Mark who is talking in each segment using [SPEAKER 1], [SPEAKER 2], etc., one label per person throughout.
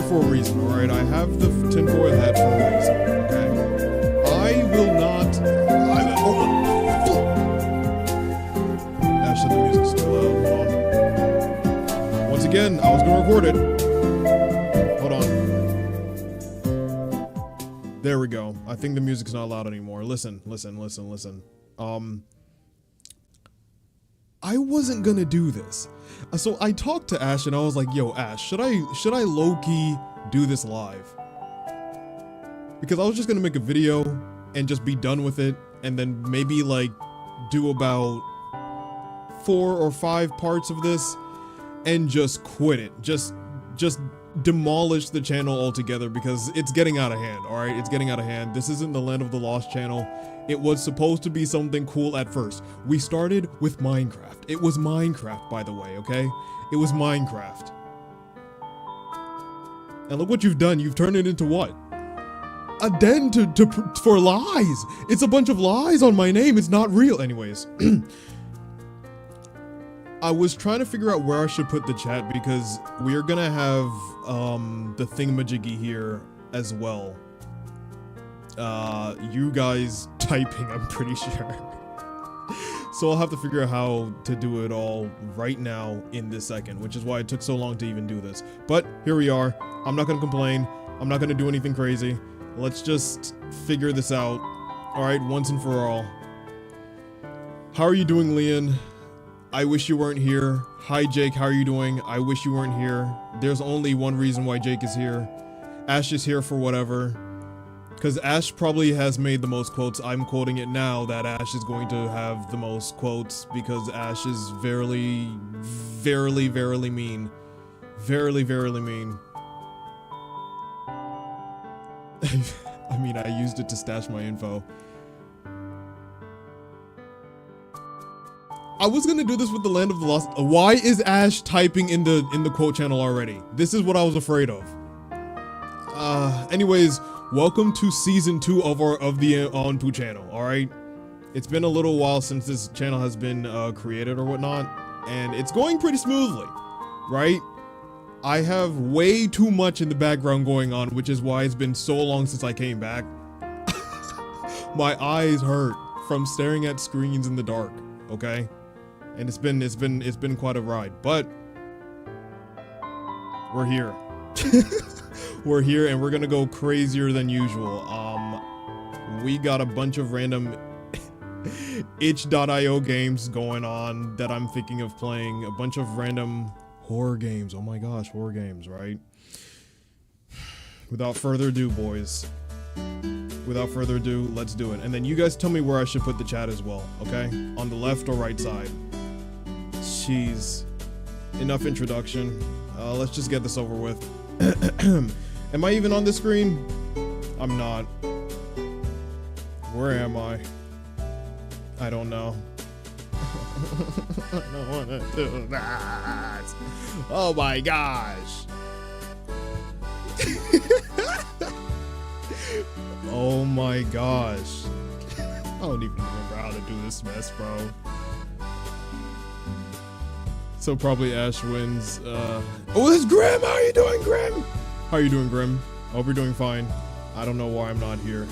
[SPEAKER 1] for a reason, alright? I have the tinfoil hat for a reason, okay? I will not... Ash said the music's too loud. Hold on. Once again, I was gonna record it. Hold on. There we go. I think the music's not loud anymore. Listen. I wasn't gonna do this. So I talked to Ash and I was like, yo, Ash, should I low-key do this live? Because I was just gonna make a video and just be done with it, and then maybe like do about 4 or 5 parts of this and just quit it. Just demolish the channel altogether because it's getting out of hand, alright? It's getting out of hand. This isn't the Land of the Lost channel. It was supposed to be something cool at first. We started with Minecraft. It was Minecraft, by the way, okay? It was Minecraft. And look what you've done. You've turned it into what? A den for lies. It's a bunch of lies on my name. It's not real. Anyways. I was trying to figure out where I should put the chat because we are gonna have the thingamajiggy here as well. You guys typing, I'm pretty sure. So I'll have to figure out how to do it all right now in this second, which is why it took so long to even do this. But here we are. I'm not gonna complain. I'm not gonna do anything crazy. Let's just figure this out. All right, once and for all. How are you doing, Leon? I wish you weren't here. Hi, Jake. How are you doing? I wish you weren't here. There's only one reason why Jake is here. Ash is here for whatever. Because Ash probably has made the most quotes. I'm quoting it now that Ash is going to have the most quotes because Ash is verily mean. Verily mean. I mean, I used it to stash my info. I was gonna do this with the Land of the Lost. Why is Ash typing in the quote channel already? This is what I was afraid of. Anyways, welcome to season 2 of the Anpu channel. All right, it's been a little while since this channel has been created or whatnot, and it's going pretty smoothly, right? I have way too much in the background going on, which is why it's been so long since I came back. My eyes hurt from staring at screens in the dark. Okay. And it's been quite a ride, but we're here. We're here and we're gonna go crazier than usual. We got a bunch of random itch.io games going on that I'm thinking of playing. A bunch of random horror games. Oh my gosh, horror games, right? Without further ado, boys. Without further ado, let's do it. And then you guys tell me where I should put the chat as well, okay? On the left or right side. Jeez. Enough introduction. Let's just get this over with. Am I even on this screen? I'm not. Where am I? I don't know. I don't want to do that. Oh my gosh. Oh my gosh. I don't even remember how to do this mess, bro. So probably Ash wins. Oh, it's Grim! How are you doing, Grim? How are you doing, Grim? I hope you're doing fine. I don't know why I'm not here.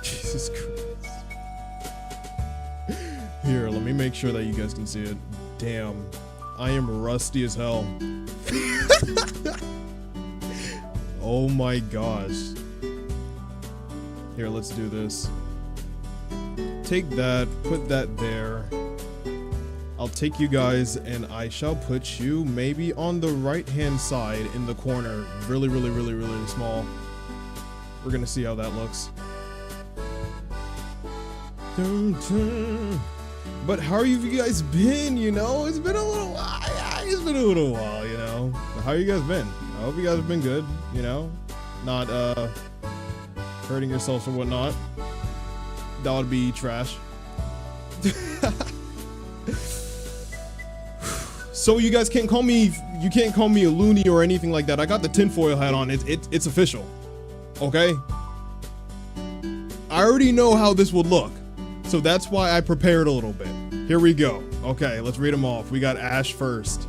[SPEAKER 1] Jesus Christ. Here, let me make sure that you guys can see it. Damn. I am rusty as hell. Oh my gosh. Here, let's do this. Take that, put that there. I'll take you guys and I shall put you maybe on the right hand side in the corner. Really small. We're gonna see how that looks. But how have you guys been, you know? It's been a little while. It's been a little while, you know? How you guys been? I hope you guys have been good, you know? Not, hurting yourselves or whatnot. That would be trash. So you guys can't call me, you can't call me a loony or anything like that. I got the tinfoil hat on. It's official. Okay? I already know how this would look. So that's why I prepared a little bit. Here we go. Okay, let's read them off. We got Ash first.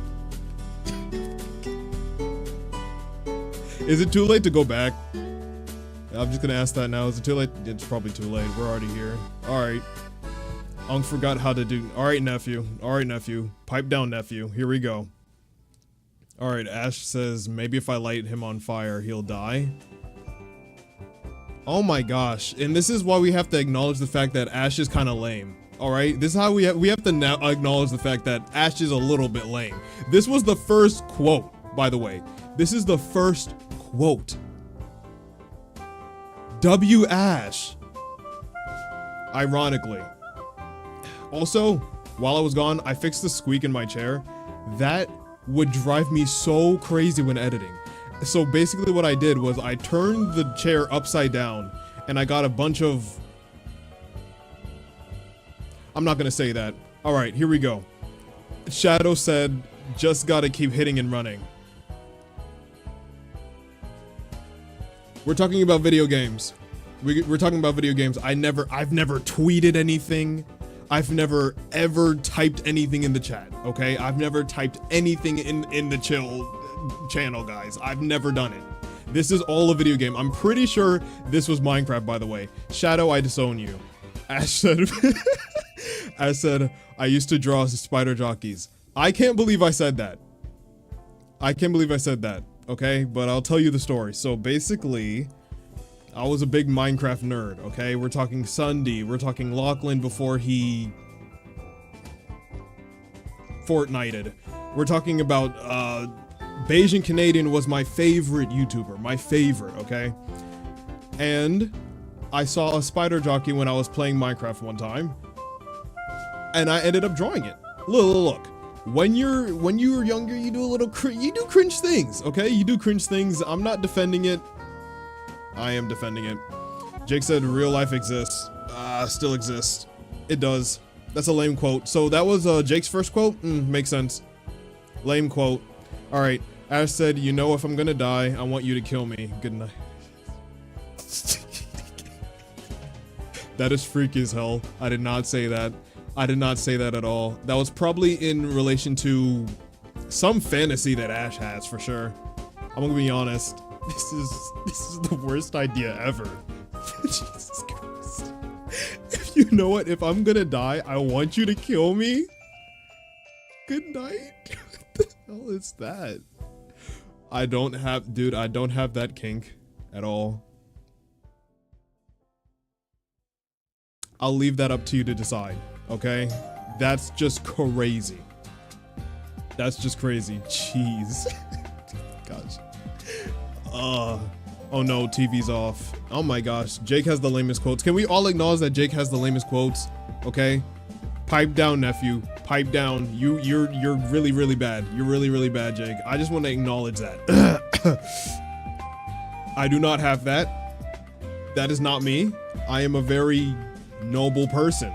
[SPEAKER 1] Is it too late to go back? I'm just gonna ask that now. Is it too late? It's probably too late. We're already here. All right. Unk forgot how to do. All right, nephew. All right, nephew. Pipe down, nephew. Here we go. All right. Ash says maybe if I light him on fire, he'll die. Oh my gosh. And this is why we have to acknowledge the fact that Ash is kind of lame. All right. This is how we have to now acknowledge the fact that Ash is a little bit lame. This was the first quote, by the way. This is the first quote. W Ash. Ironically. Also, while I was gone, I fixed the squeak in my chair. That would drive me so crazy when editing. So basically what I did was I turned the chair upside down and I got a bunch of... I'm not gonna say that. All right, here we go. Shadow said, just gotta keep hitting and running. We're talking about video games. We're talking about video games. I've never tweeted anything. I've never ever typed anything in the chat, okay? I've never typed anything in the chill channel, guys. I've never done it. This is all a video game. I'm pretty sure this was Minecraft, by the way. Shadow, I disown you. Ash said, I used to draw spider jockeys. I can't believe I said that. I can't believe I said that, okay? But I'll tell you the story. So basically, I was a big Minecraft nerd, okay? We're talking Sunday, we're talking Lachlan before he Fortnited. We're talking about Bayesian Canadian was my favorite YouTuber, my favorite, okay? And I saw a spider jockey when I was playing Minecraft one time, and I ended up drawing it. Look. When you're younger, you do cringe things, okay? You do cringe things. I'm not defending it. I am defending it. Jake said real life exists. Still exists. It does. That's a lame quote. So that was Jake's first quote? Makes sense. Lame quote. All right. Ash said, you know, if I'm gonna die, I want you to kill me. Good night. That is freaky as hell. I did not say that. I did not say that at all. That was probably in relation to some fantasy that Ash has for sure. I'm gonna be honest. This is the worst idea ever. Jesus Christ. If you know what, if I'm gonna die, I want you to kill me. Good night. What the hell is that? I don't have that kink at all. I'll leave that up to you to decide, okay? That's just crazy. That's just crazy. Jeez. Gosh. Oh no, TV's off. Oh my gosh, Jake has the lamest quotes. Can we all acknowledge that Jake has the lamest quotes? Okay? Pipe down, nephew. Pipe down. You're really, really bad. You're really, really bad, Jake. I just want to acknowledge that. I do not have that. That is not me. I am a very noble person.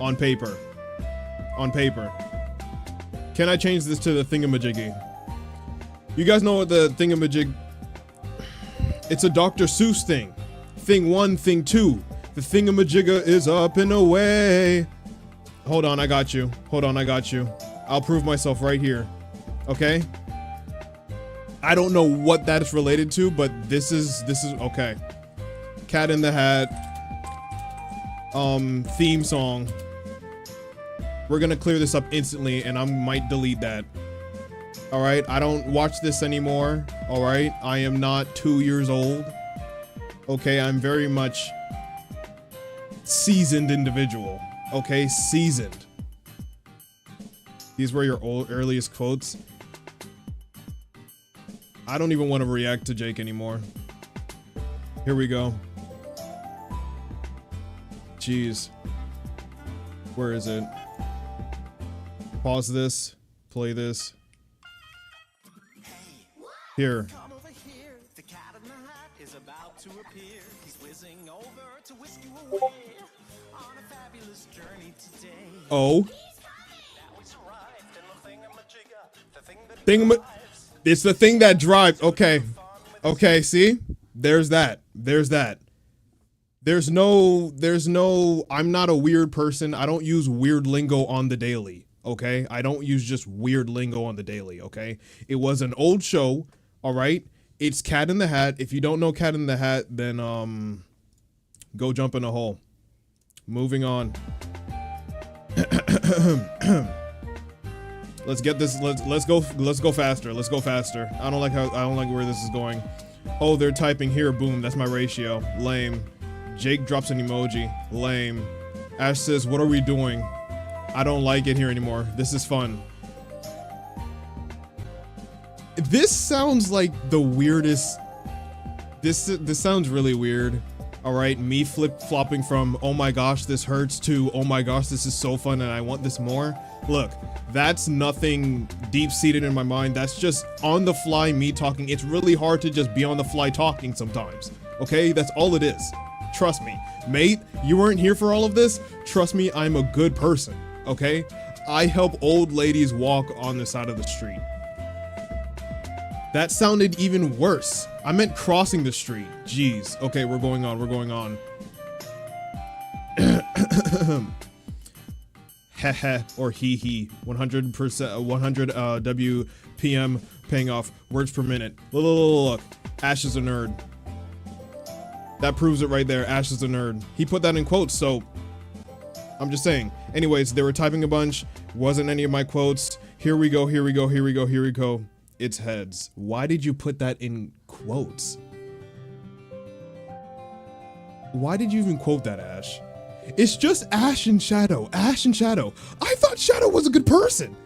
[SPEAKER 1] On paper. On paper. Can I change this to the thingamajiggy? You guys know what the thingamajig... It's a Dr. Seuss thing. Thing 1, thing 2. The thingamajigger is up and away. Hold on, I got you. Hold on, I got you. I'll prove myself right here. Okay? I don't know what that is related to, but this is okay. Cat in the Hat. Theme song. We're gonna clear this up instantly, and I might delete that. All right, I don't watch this anymore. All right, I am not 2 years old. Okay, I'm very much seasoned individual. Okay, seasoned. These were your earliest quotes. I don't even want to react to Jake anymore. Here we go. Jeez. Where is it? Pause this. Play this. Here. Oh. It's the thing that drives. Okay. Okay, see? There's that. There's that. There's no, I'm not a weird person. I don't use weird lingo on the daily. Okay? I don't use just weird lingo on the daily. Okay? It was an old show. All right? It's Cat in the Hat. If you don't know Cat in the Hat, then go jump in a hole. Moving on. Let's get this. Let's go faster. Let's go faster. I don't like where this is going. Oh, they're typing here. Boom. That's my ratio. Lame. Jake drops an emoji. Lame. Ash says, "What are we doing? I don't like it here anymore. This is fun." This sounds like the weirdest. This sounds really weird. All right, me flip-flopping from "oh my gosh, this hurts" to "oh my gosh, this is so fun and I want this more." Look, that's nothing deep-seated in my mind. That's just on the fly me talking. It's really hard to just be on the fly talking sometimes. Okay, that's all it is. Trust me, mate. You weren't here for all of this. Trust me, I'm a good person. Okay, I help old ladies walk on the side of the street. That sounded even worse. I meant crossing the street. Jeez. Okay, we're going on. We're going on. Heh or he. 100%. 100 WPM paying off. Words per minute. Look. Ash is a nerd. That proves it right there. Ash is a nerd. He put that in quotes, so I'm just saying. Anyways, they were typing a bunch. Wasn't any of my quotes. Here we go. It's heads. Why did you put that in quotes? Why did you even quote that, Ash? It's just Ash and Shadow. Ash and Shadow. I thought Shadow was a good person.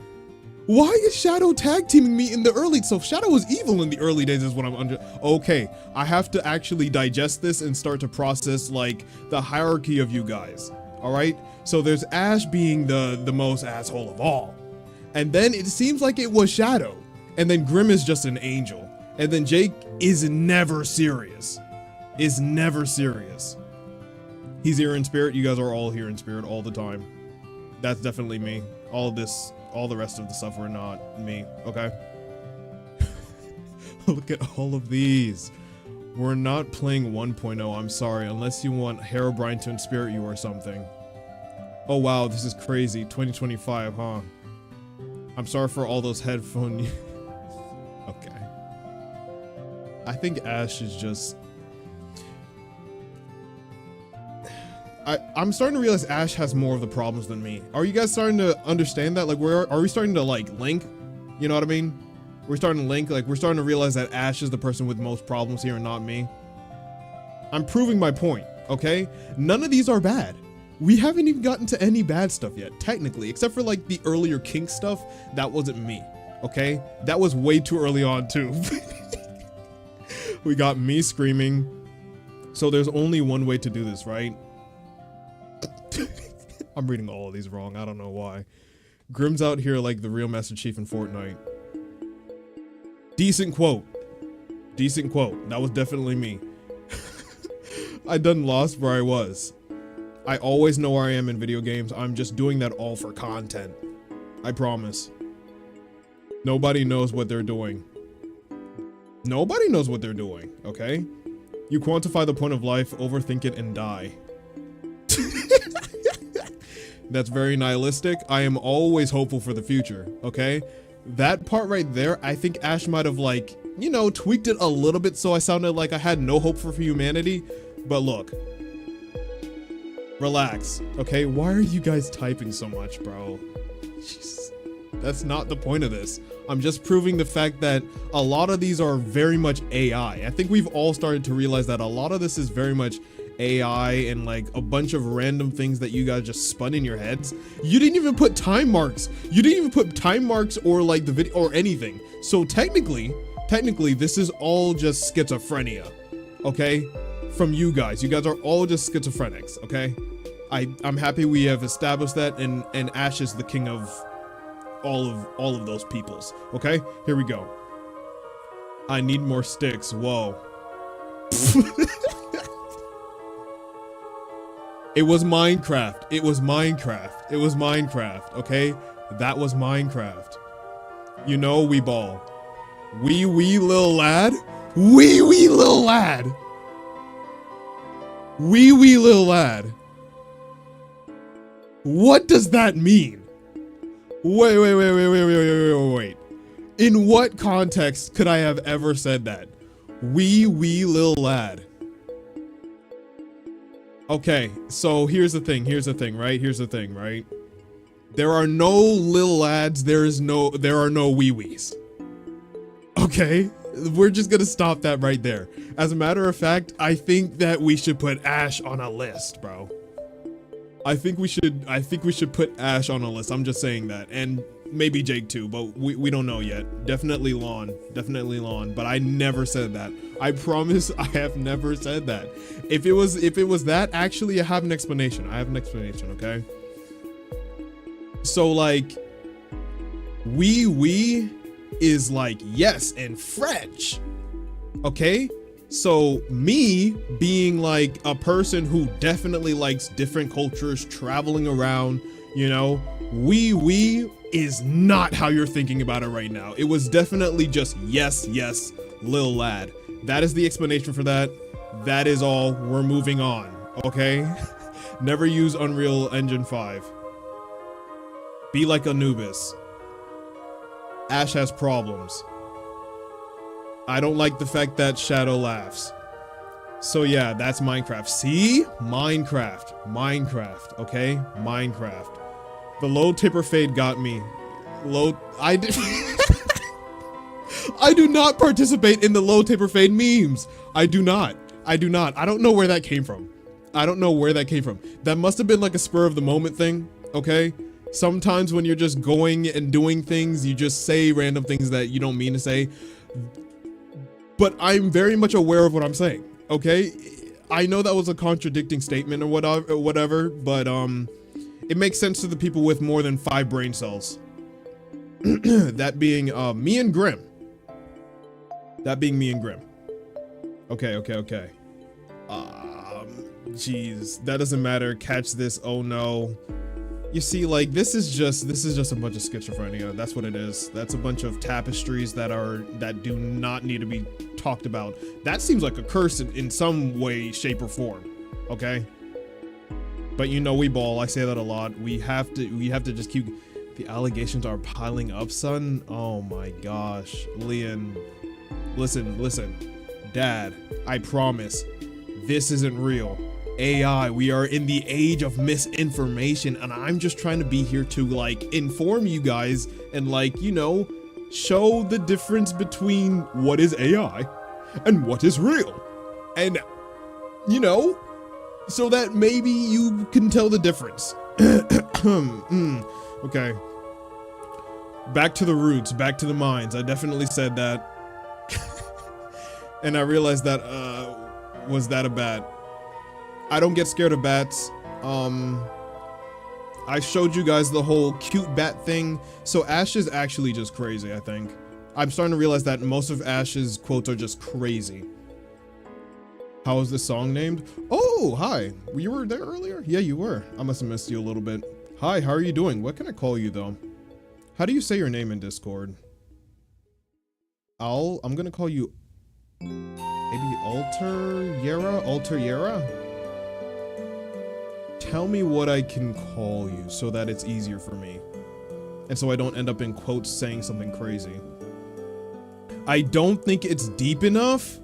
[SPEAKER 1] Why is Shadow tag teaming me in the early? So Shadow was evil in the early days is what I'm under. Okay, I have to actually digest this and start to process like the hierarchy of you guys. All right. So there's Ash being the most asshole of all. And then it seems like it was Shadow. And then Grim is just an angel. And then Jake is never serious. He's here in spirit. You guys are all here in spirit all the time. That's definitely me. All of this, all the rest of the stuff were not me. Okay. Look at all of these. We're not playing 1.0. I'm sorry. Unless you want Herobrine to inspirit you or something. Oh wow, this is crazy. 2025, huh? I'm sorry for all those headphone. Okay. I think Ash is just... I'm starting to realize Ash has more of the problems than me. Are you guys starting to understand that? Like, are we starting to like link? You know what I mean? We're starting to link, like we're starting to realize that Ash is the person with most problems here and not me. I'm proving my point, okay? None of these are bad. We haven't even gotten to any bad stuff yet, technically, except for like the earlier kink stuff. That wasn't me, okay? That was way too early on too. We got me screaming. So there's only one way to do this, right? I'm reading all of these wrong. I don't know why. Grim's out here like the real Master Chief in Fortnite. Decent quote. Decent quote. That was definitely me. I done lost where I was. I always know where I am in video games. I'm just doing that all for content. I promise. Nobody knows what they're doing. Nobody knows what they're doing, okay? You quantify the point of life, overthink it, and die. That's very nihilistic. I am always hopeful for the future, okay? That part right there, I think Ash might have like, you know, tweaked it a little bit so I sounded like I had no hope for humanity. But look. Relax, okay? Why are you guys typing so much, bro? Jeez. That's not the point of this. I'm just proving the fact that a lot of these are very much AI. I think we've all started to realize that a lot of this is very much AI and like a bunch of random things that you guys just spun in your heads. You didn't even put time marks. You didn't even put time marks or like the video or anything. So technically, this is all just schizophrenia, okay? From you guys. You guys are all just schizophrenics, okay? I'm happy we have established that, and Ash is the king of all of those peoples. Okay, here we go. I need more sticks. Whoa. It was Minecraft. It was Minecraft. It was Minecraft. Okay, that was Minecraft. You know, wee ball. Wee little lad. Wee little lad. Wee little lad. What does that mean? Wait. In what context could I have ever said that? Wee lil lad. Okay, so here's the thing, right? There are no lil lads, there are no wee wees. Okay, we're just gonna stop that right there. As a matter of fact, I think that we should put Ash on a list, bro. I think we should put Ash on a list. I'm just saying that, and maybe Jake too, but we don't know yet. Definitely Lon, but I never said that. I promise I have never said that. If it was that, actually I have an explanation. Okay? So like wee is like yes in French. Okay? So me being like a person who definitely likes different cultures, traveling around, you know, wee is not how you're thinking about it right now. It was definitely just yes, lil lad. That is the explanation for that. That is all. We're moving on. Okay? Never use Unreal Engine 5. Be like Anubis. Ash has problems. I don't like the fact that Shadow laughs. So yeah, that's Minecraft. See? Minecraft, okay? Minecraft. The low tipper fade got me. I do not participate in the low tipper fade memes. I do not. I don't know where that came from. That must have been like a spur of the moment thing, okay? Sometimes when you're just going and doing things, you just say random things that you don't mean to say. But I'm very much aware of what I'm saying, okay? I know that was a contradicting statement or whatever, but it makes sense to the people with more than 5 brain cells. That being me and Grim. Okay. Jeez, that doesn't matter. Catch this. Oh no. You see, like this is just a bunch of schizophrenia. That's what it is. That's a bunch of tapestries that do not need to be talked about. That seems like a curse in some way, shape, or form. Okay. But you know we ball. I say that a lot. We have to just keep. The allegations are piling up, son. Oh my gosh, Leon. Listen, Dad. I promise, this isn't real. AI, we are in the age of misinformation, and I'm just trying to be here to like inform you guys and like, you know, show the difference between what is AI and what is real. And you know, so that maybe you can tell the difference. Okay. Back to the roots, back to the mines. I definitely said that. And I realized that was that a bat? I don't get scared of bats. I showed you guys the whole cute bat thing. So Ash is actually just crazy, I think. I'm starting to realize that most of Ash's quotes are just crazy. How is this song named? Oh, hi. You were there earlier? Yeah, you were. I must have missed you a little bit. Hi, how are you doing? What can I call you though? How do you say your name in Discord? I'm gonna call you maybe Alter Yera? Tell me what I can call you so that it's easier for me. And so I don't end up in quotes saying something crazy. I don't think it's deep enough.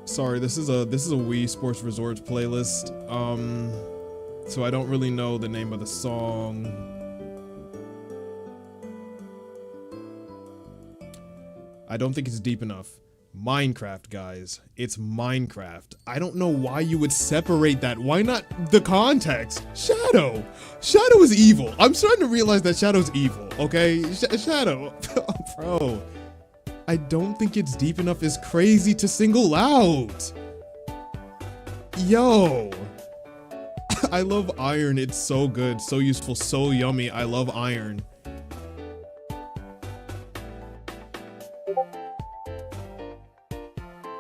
[SPEAKER 1] Sorry, this is a Wii Sports Resorts playlist. So I don't really know the name of the song. I don't think it's deep enough. Minecraft, guys. It's Minecraft. I don't know why you would separate that. Why not the context? Shadow. Shadow is evil. I'm starting to realize that Shadow's evil, okay? Shadow. Bro. I don't think it's deep enough is crazy to single out. Yo. I love iron. It's so good, so useful, so yummy. I love iron.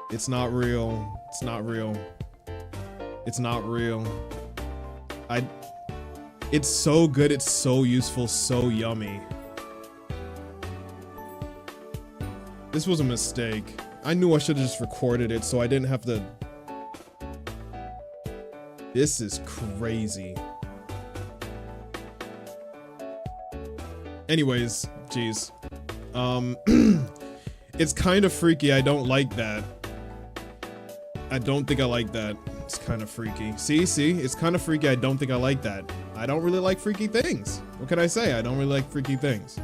[SPEAKER 1] It's not real. It's not real. It's not real. It's so good. It's so useful, so yummy. This was a mistake. I knew I should have just recorded it so I didn't have to. This is crazy. Anyways, jeez. It's kind of freaky. I don't like that. I don't think I like that. It's kind of freaky. See, it's kind of freaky. I don't think I like that. I don't really like freaky things. What can I say? I don't really like freaky things.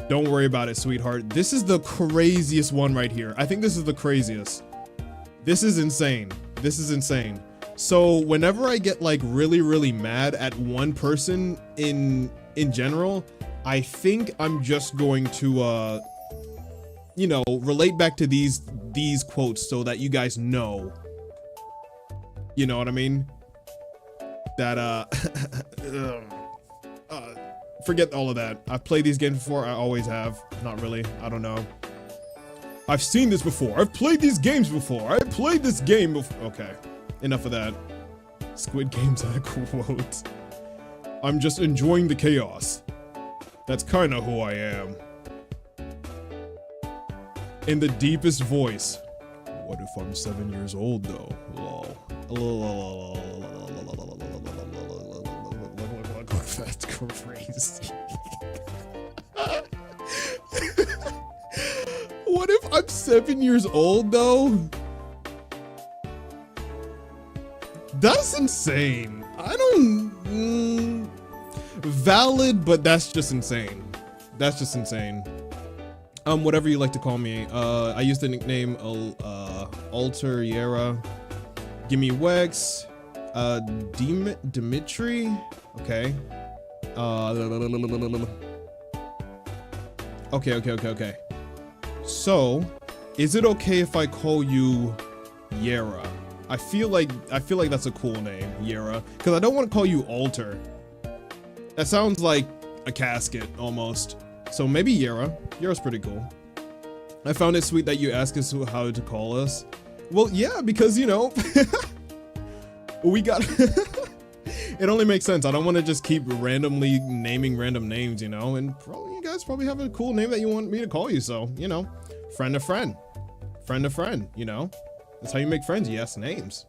[SPEAKER 1] Don't worry about it, sweetheart. This is the craziest one right here. I think this is the craziest. This is insane. This is insane. So whenever I get like really mad at one person in general, I think I'm just going to you know, relate back to these quotes so that you guys know. You know what I mean? That forget all of that. I've played these games before. I always have. Not really. I don't know. I've seen this before. I've played these games before. I played this game before. Okay. Enough of that. Squid Game's a quote. I'm just enjoying the chaos. That's kind of who I am. In the deepest voice. What if I'm 7 years old though? Lol. That's crazy. What if I'm 7 years old though? That's insane. I don't... valid, but that's just insane. That's just insane. Whatever you like to call me. I use the nickname Alter Yera. Gimme Wex. Dimitri. Okay. Okay. So, is it okay if I call you Yera? I feel like that's a cool name, Yera, because I don't want to call you Alter. That sounds like a casket almost. So maybe Yera. Yera's pretty cool. I found it sweet that you asked us how to call us. Well, yeah, because you know, we got. It only makes sense. I don't want to just keep randomly naming random names, you know, and probably you guys probably have a cool name that you want me to call you. So, you know, friend of friend, you know, that's how you make friends. You ask names.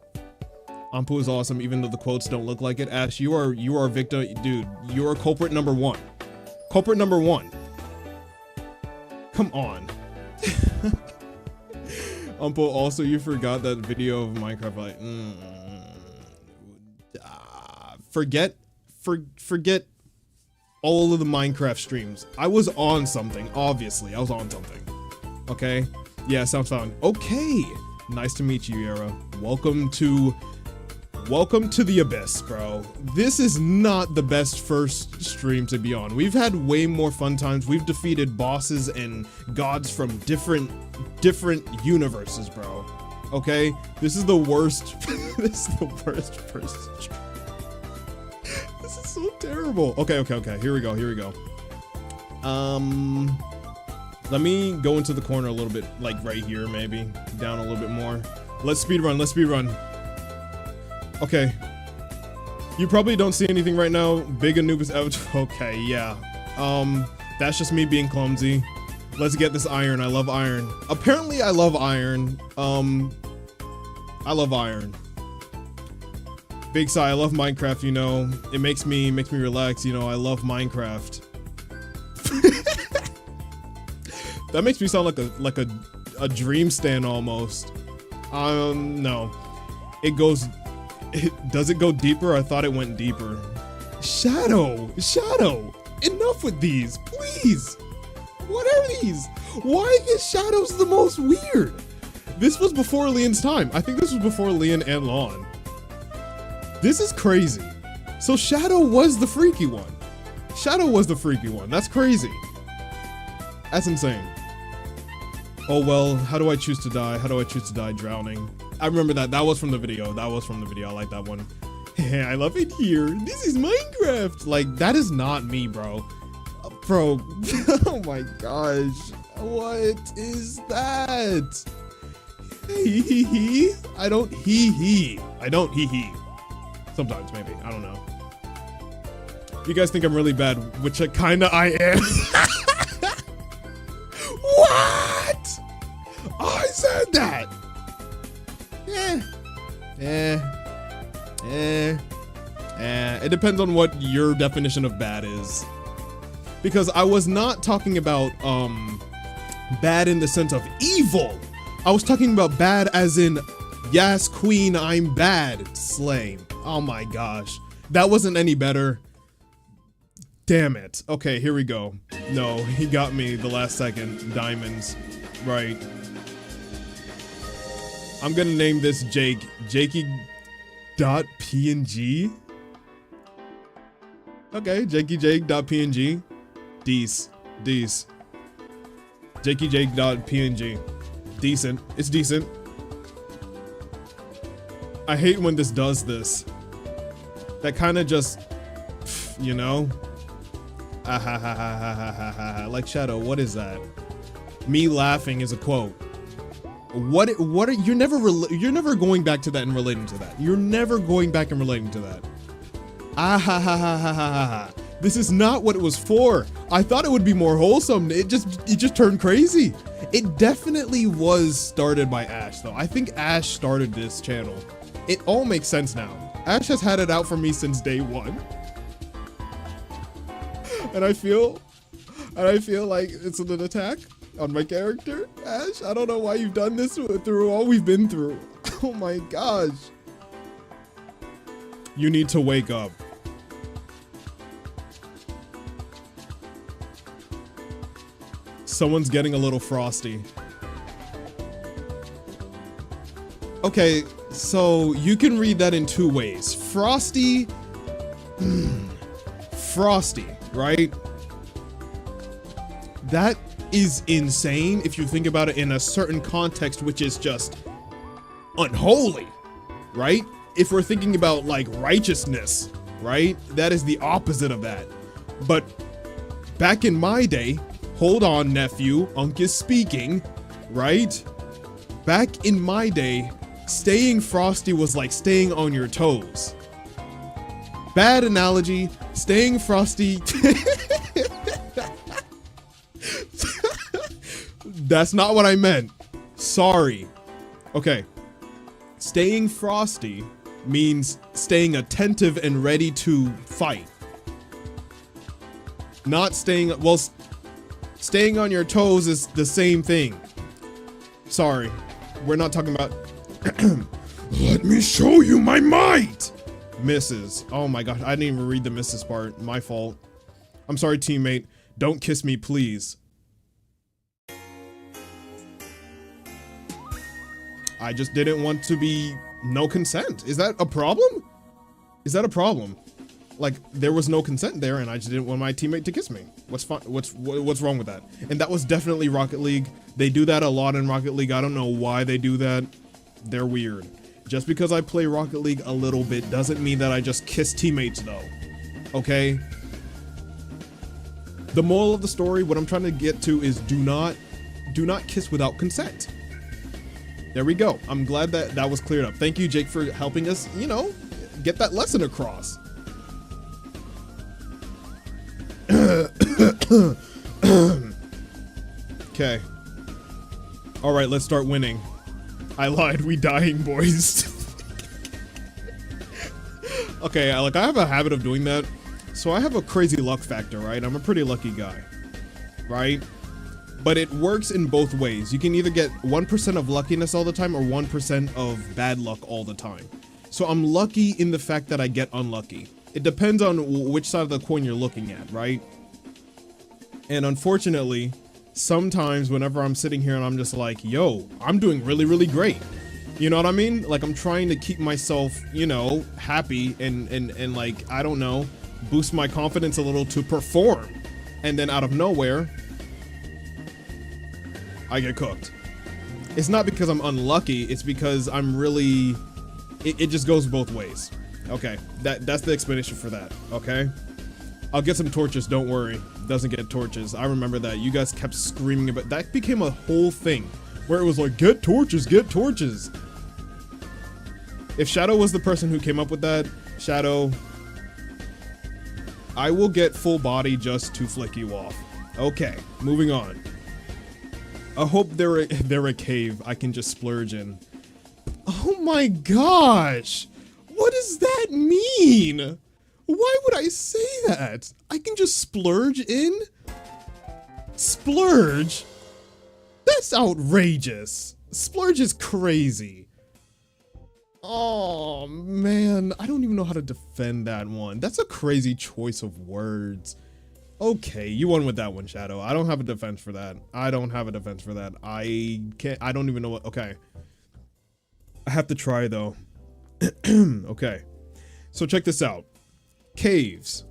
[SPEAKER 1] Anpu is awesome, even though the quotes don't look like it. Ash, you are victim, dude. You are culprit number one. Culprit number one. Come on. Anpu, also, you forgot that video of Minecraft, like, forget all of the Minecraft streams. I was on something, obviously. I was on something. Okay? Yeah, sounds fun. Okay. Nice to meet you, Yera. Welcome to the abyss, bro. This is not the best first stream to be on. We've had way more fun times. We've defeated bosses and gods from different universes, bro. Okay? This is the worst. This is the worst first stream. This is so terrible. Okay. Here we go. Let me go into the corner a little bit, like right here, maybe down a little bit more. Let's speed run. Okay. You probably don't see anything right now. Big Anubis out. Okay, yeah. That's just me being clumsy. Let's get this iron. I love iron. Apparently, I love iron. I love iron. Big sigh. I love Minecraft. You know, it makes me relax. You know, I love Minecraft. That makes me sound like a dream stand almost. No. Does it go deeper? I thought it went deeper. Shadow. Enough with these, please. What are these? Why is shadows the most weird? This was before Leon's time. I think this was before Leon and Lon. This is crazy. So Shadow was the freaky one. That's crazy. That's insane. Oh well, how do I choose to die? Drowning. I remember that. That was from the video. I like that one. I love it here. This is Minecraft. Like, that is not me, bro. Bro. Oh my gosh. What is that? Hee. I don't hee. Sometimes, maybe. I don't know. You guys think I'm really bad, which kinda I am. What? I said that. It depends on what your definition of bad is. Because I was not talking about bad in the sense of evil. I was talking about bad as in, yes, queen, I'm bad, slay. Oh my gosh. That wasn't any better. Damn it. Okay, here we go. No, he got me the last second. Diamonds. Right. I'm gonna name this Jake. Jakey.png. Okay, JakeyJake.png. Dece. JakeyJake.png. Decent. It's decent. I hate when this does this. That kind of just, you know? Like Shadow, what is that? Me laughing is a quote. What are you're never going back to that and relating to that. You're never going back and relating to that. This is not what it was for. I thought it would be more wholesome. It just turned crazy. It definitely was started by Ash though. I think Ash started this channel. It all makes sense now. Ash has had it out for me since day one. And I feel like it's an attack on my character, Ash. I don't know why you've done this through all we've been through. Oh my gosh. You need to wake up. Someone's getting a little frosty. Okay, so you can read that in two ways. Frosty, frosty, right? That is insane if you think about it in a certain context, which is just unholy, right? If we're thinking about like righteousness, right? That is the opposite of that. But back in my day, hold on, nephew, Unc is speaking, right? Back in my day, staying frosty was like staying on your toes. Bad analogy, staying frosty. That's not what I meant. Sorry. Okay. Staying frosty means staying attentive and ready to fight. Not staying, well, staying on your toes is the same thing. Sorry. We're not talking about let me show you my might. Misses. Oh my gosh, I didn't even read the misses part. My fault. I'm sorry, teammate. Don't kiss me, please. I just didn't want to be no consent. Is that a problem? Is that a problem? Like there was no consent there and I just didn't want my teammate to kiss me. What's wrong with that? And that was definitely Rocket League. They do that a lot in Rocket League. I don't know why they do that. They're weird. Just because I play Rocket League a little bit doesn't mean that I just kiss teammates though. Okay? The moral of the story, what I'm trying to get to is do not kiss without consent. There we go. I'm glad that that was cleared up. Thank you, Jake, for helping us, you know, get that lesson across. Okay. All right, let's start winning. I lied. We dying, boys. Okay, like I have a habit of doing that. So I have a crazy luck factor, right? I'm a pretty lucky guy, right? But it works in both ways. You can either get 1% of luckiness all the time or 1% of bad luck all the time. So I'm lucky in the fact that I get unlucky. It depends on which side of the coin you're looking at, right? And unfortunately, sometimes whenever I'm sitting here and I'm just like, yo, I'm doing really, really great. You know what I mean? Like I'm trying to keep myself, you know, happy and like, I don't know, boost my confidence a little to perform. And then out of nowhere, I get cooked. It's not because I'm unlucky, it's because I'm really, it just goes both ways. Okay, that's the explanation for that, okay? I'll get some torches, don't worry. Doesn't get torches. I remember that. You guys kept screaming about that. Became a whole thing where it was like, get torches, get torches. If Shadow was the person who came up with that, Shadow, I will get full body just to flick you off. Okay, moving on. I hope they're a cave I can just splurge in. Oh my gosh! What does that mean? Why would I say that? I can just splurge in? Splurge? That's outrageous. Splurge is crazy. Oh man, I don't even know how to defend that one. That's a crazy choice of words. Okay, you won with that one, Shadow. I don't have a defense for that. I don't even know what, okay. I have to try though. Okay, so check this out. Caves.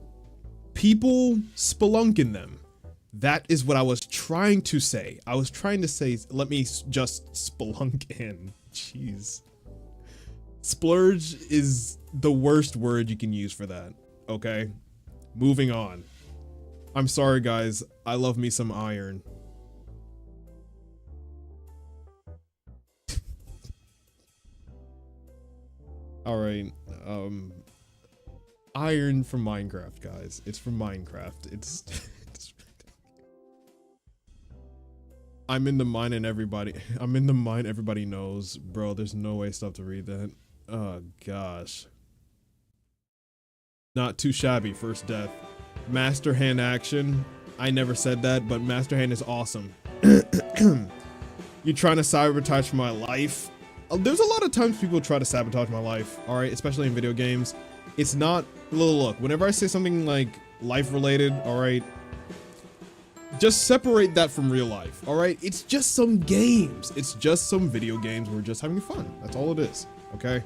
[SPEAKER 1] People spelunk in them. That is what I was trying to say. I was trying to say, let me just spelunk in. Jeez. Splurge is the worst word you can use for that. Okay, moving on. I'm sorry guys, I love me some iron. All right, iron from Minecraft, guys. It's from Minecraft. It's I'm in the mine and everybody knows. Bro, there's no way stuff to read that. Oh gosh. Not too shabby, first death. Master hand action. I never said that, but master hand is awesome. You trying to sabotage my life? There's a lot of times people try to sabotage my life, all right, especially in video games. It's not, look, whenever I say something like life related, all right, just separate that from real life, all right? It's just some games. It's just some video games. We're just having fun. That's all it is, okay?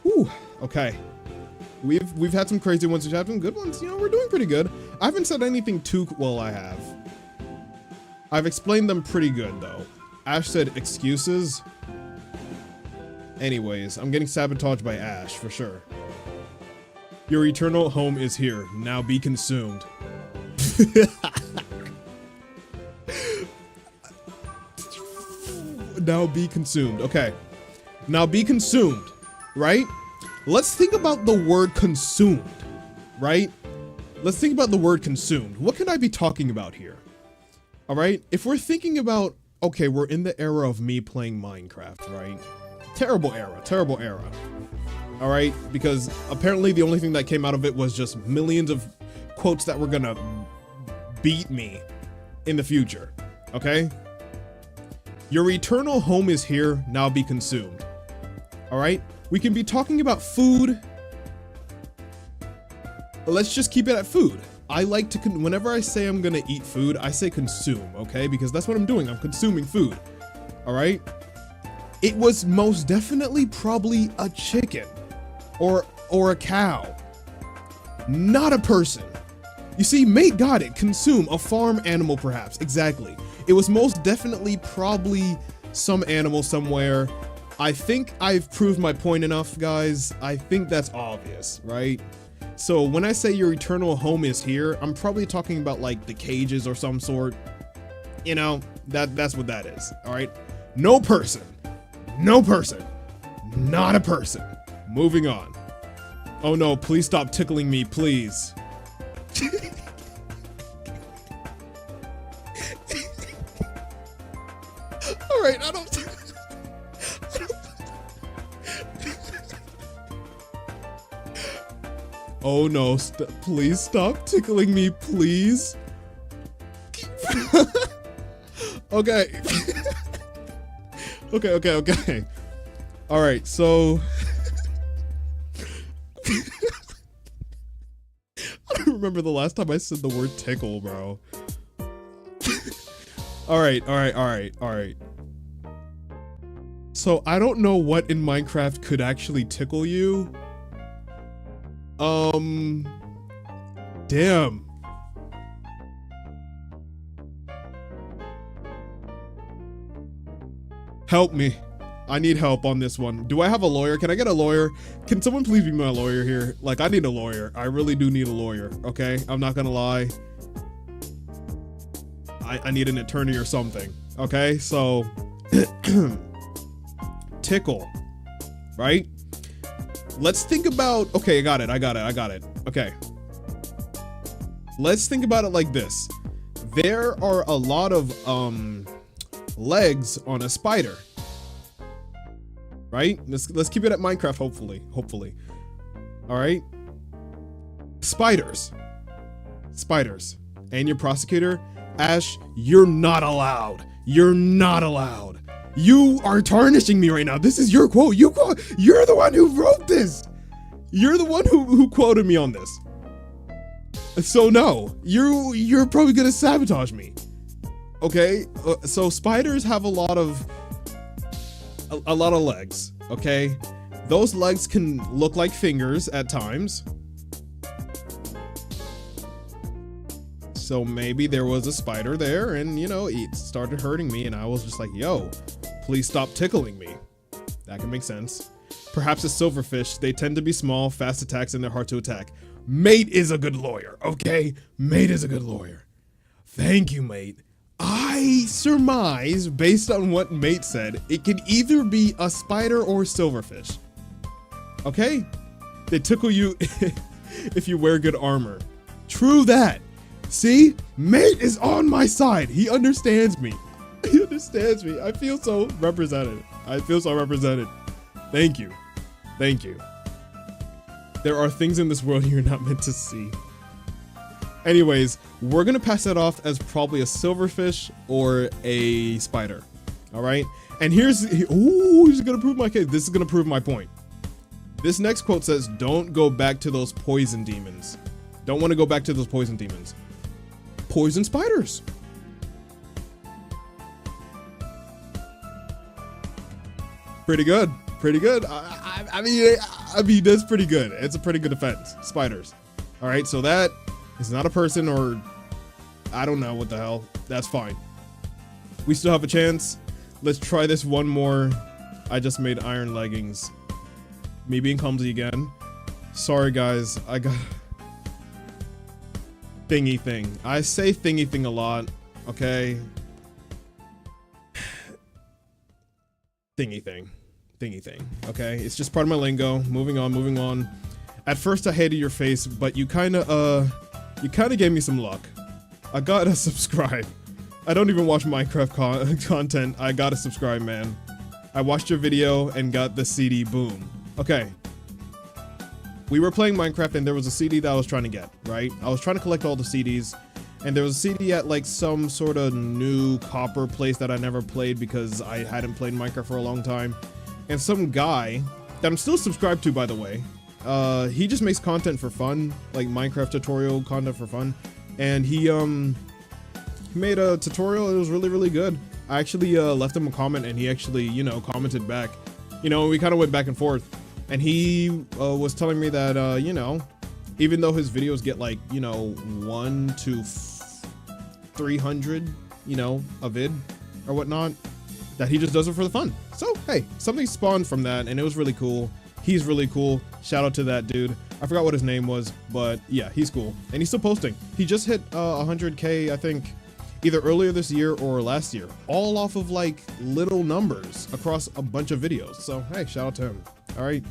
[SPEAKER 1] Whew, okay. We've had some crazy ones, we've had some good ones. You know, we're doing pretty good. I haven't said anything too, well, I have. I've explained them pretty good, though. Ash said excuses. Anyways, I'm getting sabotaged by Ash, for sure. Your eternal home is here. Now be consumed. Now be consumed. Okay. Now be consumed, right? Let's think about the word consumed, right? Let's think about the word consumed. What can I be talking about here? All right. If we're thinking about, okay, we're in the era of me playing Minecraft, right? Terrible era, terrible era. All right, because apparently the only thing that came out of it was just millions of quotes that were gonna beat me in the future, okay? Your eternal home is here, now be consumed. All right, we can be talking about food. Let's just keep it at food. I like to, whenever I say I'm gonna eat food, I say consume, okay? Because that's what I'm doing, I'm consuming food, all right? It was most definitely probably a chicken or a cow, not a person. You see, mate got it, consume, a farm animal perhaps, exactly. It was most definitely probably some animal somewhere. I think I've proved my point enough, guys. I think that's obvious, right? So when I say your eternal home is here, I'm probably talking about like the cages or some sort. You know, that's what that is, all right? No person, not a person. Moving on. Oh no, please stop tickling me, please. All right, I don't oh no, please stop tickling me, please. Okay. Okay. All right, so I don't remember the last time I said the word tickle, bro. All right. So I don't know what in Minecraft could actually tickle you. Damn. Help me. I need help on this one. Do I have a lawyer? Can I get a lawyer? Can someone please be my lawyer here? Like, I need a lawyer. I really do need a lawyer, okay? I'm not gonna lie. I need an attorney or something, okay? So, tickle, right? Let's think about, okay, I got it. Okay. Let's think about it like this. There are a lot of legs on a spider, right? Let's keep it at Minecraft, hopefully. All right. Spiders. spiders. And your prosecutor, Ash, you're not allowed. You're not allowed. You are tarnishing me right now. This is your quote. You're the one who wrote this. You're the one who quoted me on this. So no, you're probably gonna sabotage me. Okay, so spiders have a lot of legs. Okay, those legs can look like fingers at times. So maybe there was a spider there, and you know, it started hurting me, and I was just like, yo, please stop tickling me. That can make sense. Perhaps a silverfish. They tend to be small, fast attacks, and they're hard to attack. Mate is a good lawyer, okay? Mate is a good lawyer. Thank you, Mate. I surmise, based on what Mate said, it can either be a spider or silverfish. Okay? They tickle you if you wear good armor. True that. See? Mate is on my side. He understands me. He understands me. I feel so represented. I feel so represented. Thank you. Thank you. There are things in this world you're not meant to see. Anyways, we're gonna pass that off as probably a silverfish or a spider. All right. And he's gonna prove my case. This is gonna prove my point. This next quote says, "Don't go back to those poison demons." Don't want to go back to those poison demons. Poison spiders. Pretty good. Pretty good. I mean, that's pretty good. It's a pretty good defense. Spiders. All right, so that is not a person, or I don't know what the hell. That's fine. We still have a chance. Let's try this one more. I just made iron leggings. Me being clumsy again. Sorry, guys. I got thingy thing. I say thingy thing a lot. Okay. Thingy thing. Thingy thing. Okay, it's just part of my lingo. Moving on. At first I hated your face, but you kinda gave me some luck. I gotta subscribe. I don't even watch Minecraft content. I gotta subscribe, man. I watched your video and got the CD. Boom. Okay. We were playing Minecraft and there was a CD that I was trying to get, right? I was trying to collect all the CDs, and there was a CD at like some sort of new copper place that I never played because I hadn't played Minecraft for a long time. And some guy that I'm still subscribed to, by the way, he just makes content for fun, like Minecraft tutorial content for fun. And he made a tutorial. It was really, really good. I actually left him a comment, and he actually, you know, commented back. You know, we kind of went back and forth. And he was telling me that, you know, even though his videos get like, you know, 1 to 300, you know, a vid or whatnot, that he just does it for the fun. So, hey, something spawned from that, and it was really cool. He's really cool. Shout out to that dude. I forgot what his name was, but yeah, he's cool. And he's still posting. He just hit 100K, I think, either earlier this year or last year, all off of like little numbers across a bunch of videos. So, hey, shout out to him. All right.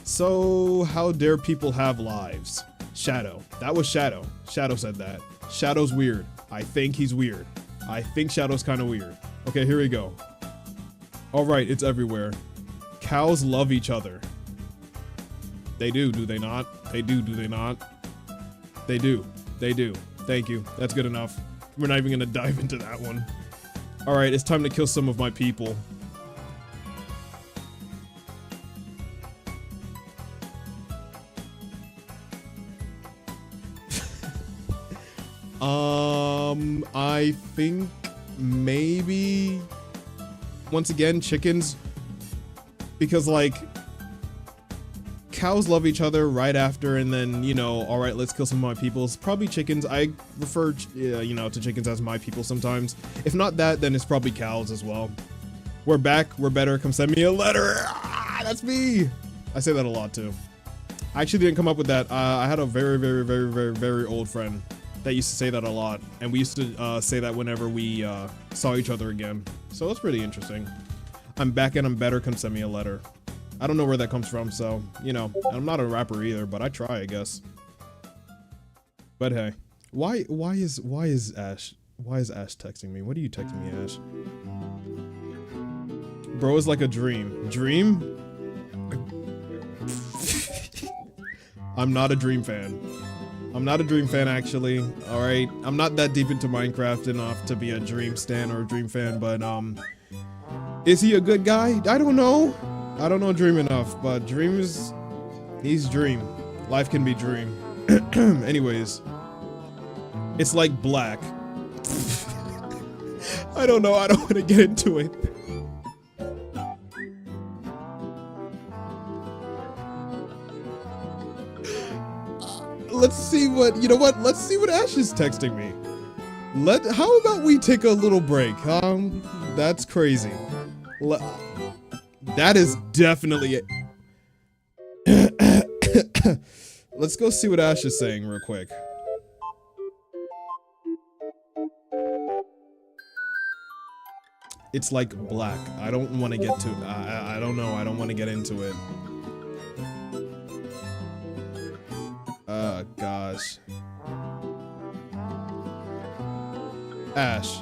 [SPEAKER 1] So, how dare people have lives? Shadow. That was Shadow. Shadow said that. Shadow's weird. I think he's weird. I think Shadow's kind of weird. Okay, here we go. All right, it's everywhere. Cows love each other. They do they not? They do they not? They do. They do. Thank you. That's good enough. We're not even gonna dive into that one. All right, it's time to kill some of my people. I think maybe once again chickens, because like cows love each other right after, and then, you know, all right, let's kill some of my peoples. Probably chickens. I refer you know, to chickens as my people sometimes. If not that, then it's probably cows as well. We're back, we're better, come send me a letter. That's me. I say that a lot too. I actually didn't come up with that. I had a very old friend that used to say that a lot, and we used to say that whenever we saw each other again. So that's pretty interesting. I'm back and I'm better, come send me a letter. I don't know where that comes from, so, you know, I'm not a rapper either, but I try, I guess. But hey, why is Ash texting me? What are you texting me, Ash? Bro is like a dream. Dream? I'm not a Dream fan. I'm not a Dream fan, actually. All right, I'm not that deep into Minecraft enough to be a Dream stan or a Dream fan, but is he a good guy? I don't know. I don't know Dream enough, but he's Dream. Life can be Dream. Anyways, it's like black. I don't know. I don't want to get into it. Let's see what, you know what? Let's see what Ash is texting me. How about we take a little break? That's crazy. That is definitely it. Let's go see what Ash is saying real quick. It's like black. I don't want to get to, I don't know. I don't want to get into it. Gosh. Ash.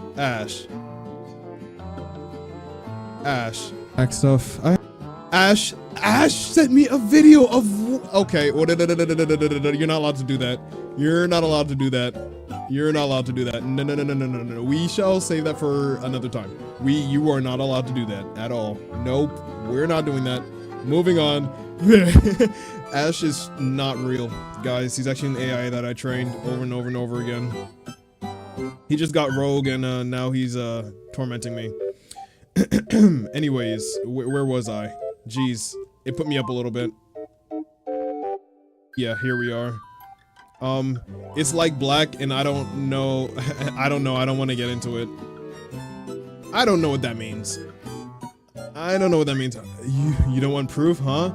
[SPEAKER 1] Back stuff. Ash sent me a video of, okay. You're not allowed to do that. You're not allowed to do that. You're not allowed to do that. No. We shall save that for another time. You are not allowed to do that at all. Nope. We're not doing that. Moving on. Ash is not real, guys. He's actually an AI that I trained over and over and over again. He just got rogue and now he's tormenting me. Anyways, where was I? Jeez, it put me up a little bit. Yeah, here we are. It's like black, and I don't know. I don't want to get into it. I don't know what that means. I don't know what that means. You don't want proof, huh?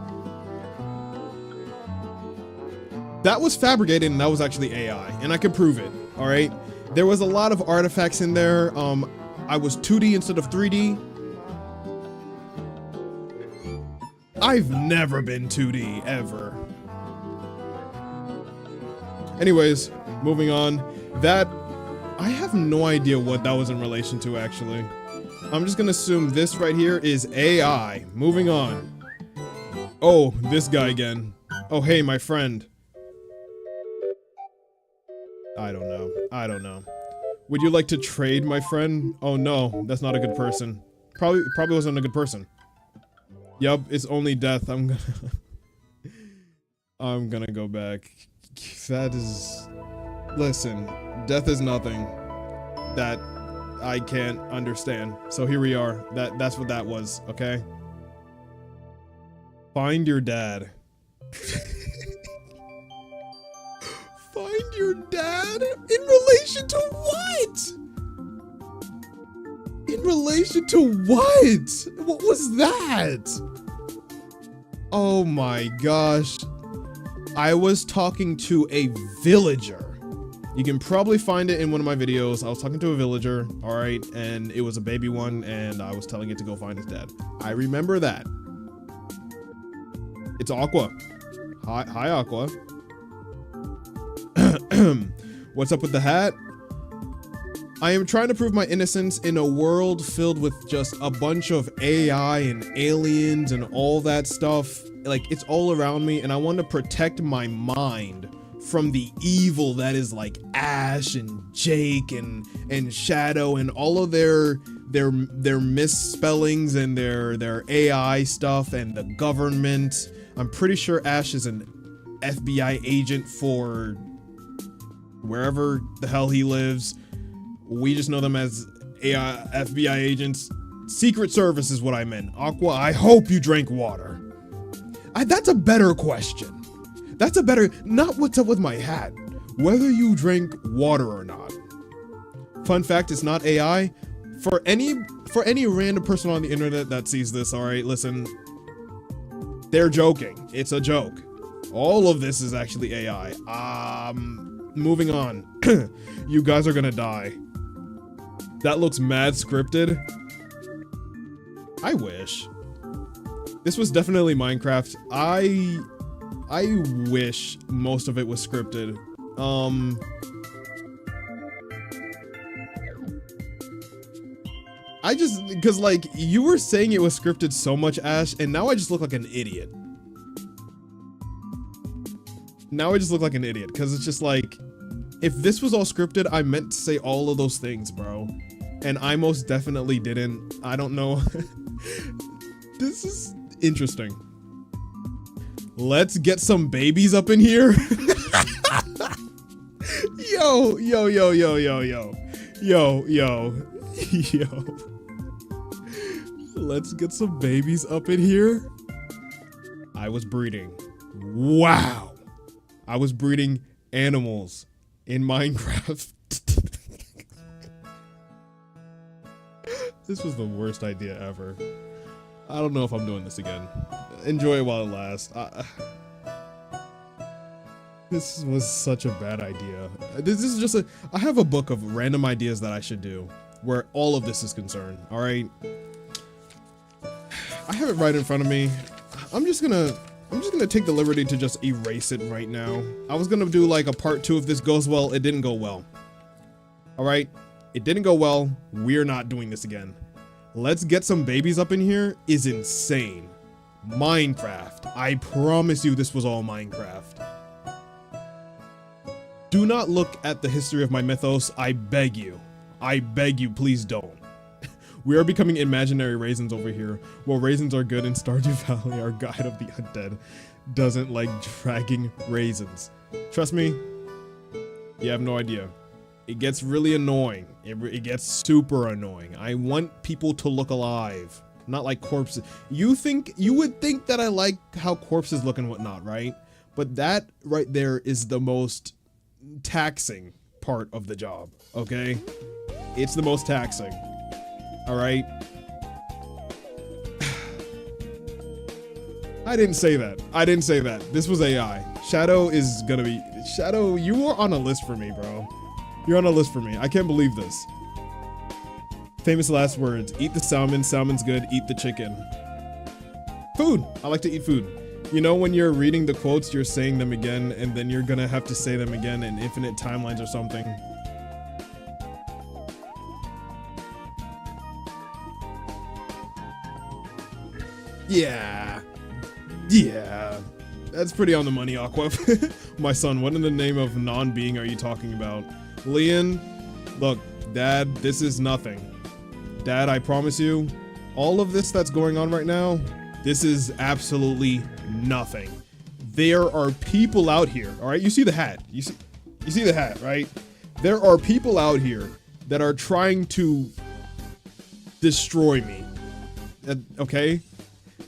[SPEAKER 1] That was fabricated, and that was actually AI, and I can prove it. All right. There was a lot of artifacts in there. I was 2D instead of 3D. I've never been 2D ever. Anyways, moving on. I have no idea what that was in relation to, actually. I'm just gonna assume this right here is AI. Moving on. Oh, this guy again. Oh, hey, my friend. I don't know. Would you like to trade, my friend? Oh no, that's not a good person. Probably wasn't a good person. Yup, it's only death. I'm gonna go back. That is... Listen, death is nothing that I can't understand. So here we are. That's what that was, okay? Find your dad. Find your dad? In relation to what? In relation to what? What was that? Oh my gosh. I was talking to a villager. You can probably find it in one of my videos. I was talking to a villager, all right, and it was a baby one, and I was telling it to go find his dad. I remember that. It's Aqua. Hi, Aqua. What's up with the hat? I am trying to prove my innocence in a world filled with just a bunch of AI and aliens and all that stuff. Like, it's all around me, and I want to protect my mind from the evil that is like Ash and Jake and Shadow and all of their misspellings and their AI stuff and the government. I'm pretty sure Ash is an FBI agent for wherever the hell he lives. We just know them as AI, FBI agents. Secret Service is what I meant. Aqua, I hope you drank water. That's a better question. That's a better, not what's up with my hat. Whether you drink water or not. Fun fact, it's not AI. For any random person on the internet that sees this, all right, listen. They're joking. It's a joke. All of this is actually AI. Moving on. You guys are gonna die. That looks mad scripted. I wish. This was definitely Minecraft. I wish most of it was scripted. Cause like, you were saying it was scripted so much, Ash, and now I just look like an idiot. Now I just look like an idiot because it's just like, if this was all scripted, I meant to say all of those things, bro. And I most definitely didn't. I don't know. This is interesting. Let's get some babies up in here. Yo, yo, yo, yo, yo, yo. Yo, yo, yo. Let's get some babies up in here. I was breeding. Wow. I was breeding animals in Minecraft. This was the worst idea ever. I don't know if I'm doing this again. Enjoy it while it lasts. This was such a bad idea. This is just I have a book of random ideas that I should do where all of this is concerned. All right. I have it right in front of me. I'm just gonna take the liberty to just erase it right now. I was gonna do like a part 2 if this goes well. It didn't go well. All right. It didn't go well. We're not doing this again. Let's get some babies up in here is insane. Minecraft. I promise you this was all Minecraft. Do not look at the history of my mythos. I beg you. I beg you, please don't. We are becoming imaginary raisins over here. While raisins are good in Stardew Valley, our guide of the undead doesn't like dragging raisins. Trust me, you have no idea. It gets really annoying. It gets super annoying. I want people to look alive, not like corpses. You would think that I like how corpses look and whatnot, right? But that right there is the most taxing part of the job, okay? It's the most taxing. All right. I didn't say that. I didn't say that. This was AI. Shadow is gonna be Shadow. You are on a list for me, bro. You're on a list for me. I can't believe this. Famous last words. Eat the salmon. Salmon's good. Eat the chicken. Food. I like to eat food. You know, when you're reading the quotes, you're saying them again, and then you're gonna have to say them again in infinite timelines or something. Yeah. Yeah. That's pretty on the money, Aqua. My son, what in the name of non-being are you talking about? Leon, look, Dad, this is nothing. Dad, I promise you, all of this that's going on right now, this is absolutely nothing. There are people out here, all right? You see the hat. You see the hat, right? There are people out here that are trying to destroy me. Okay?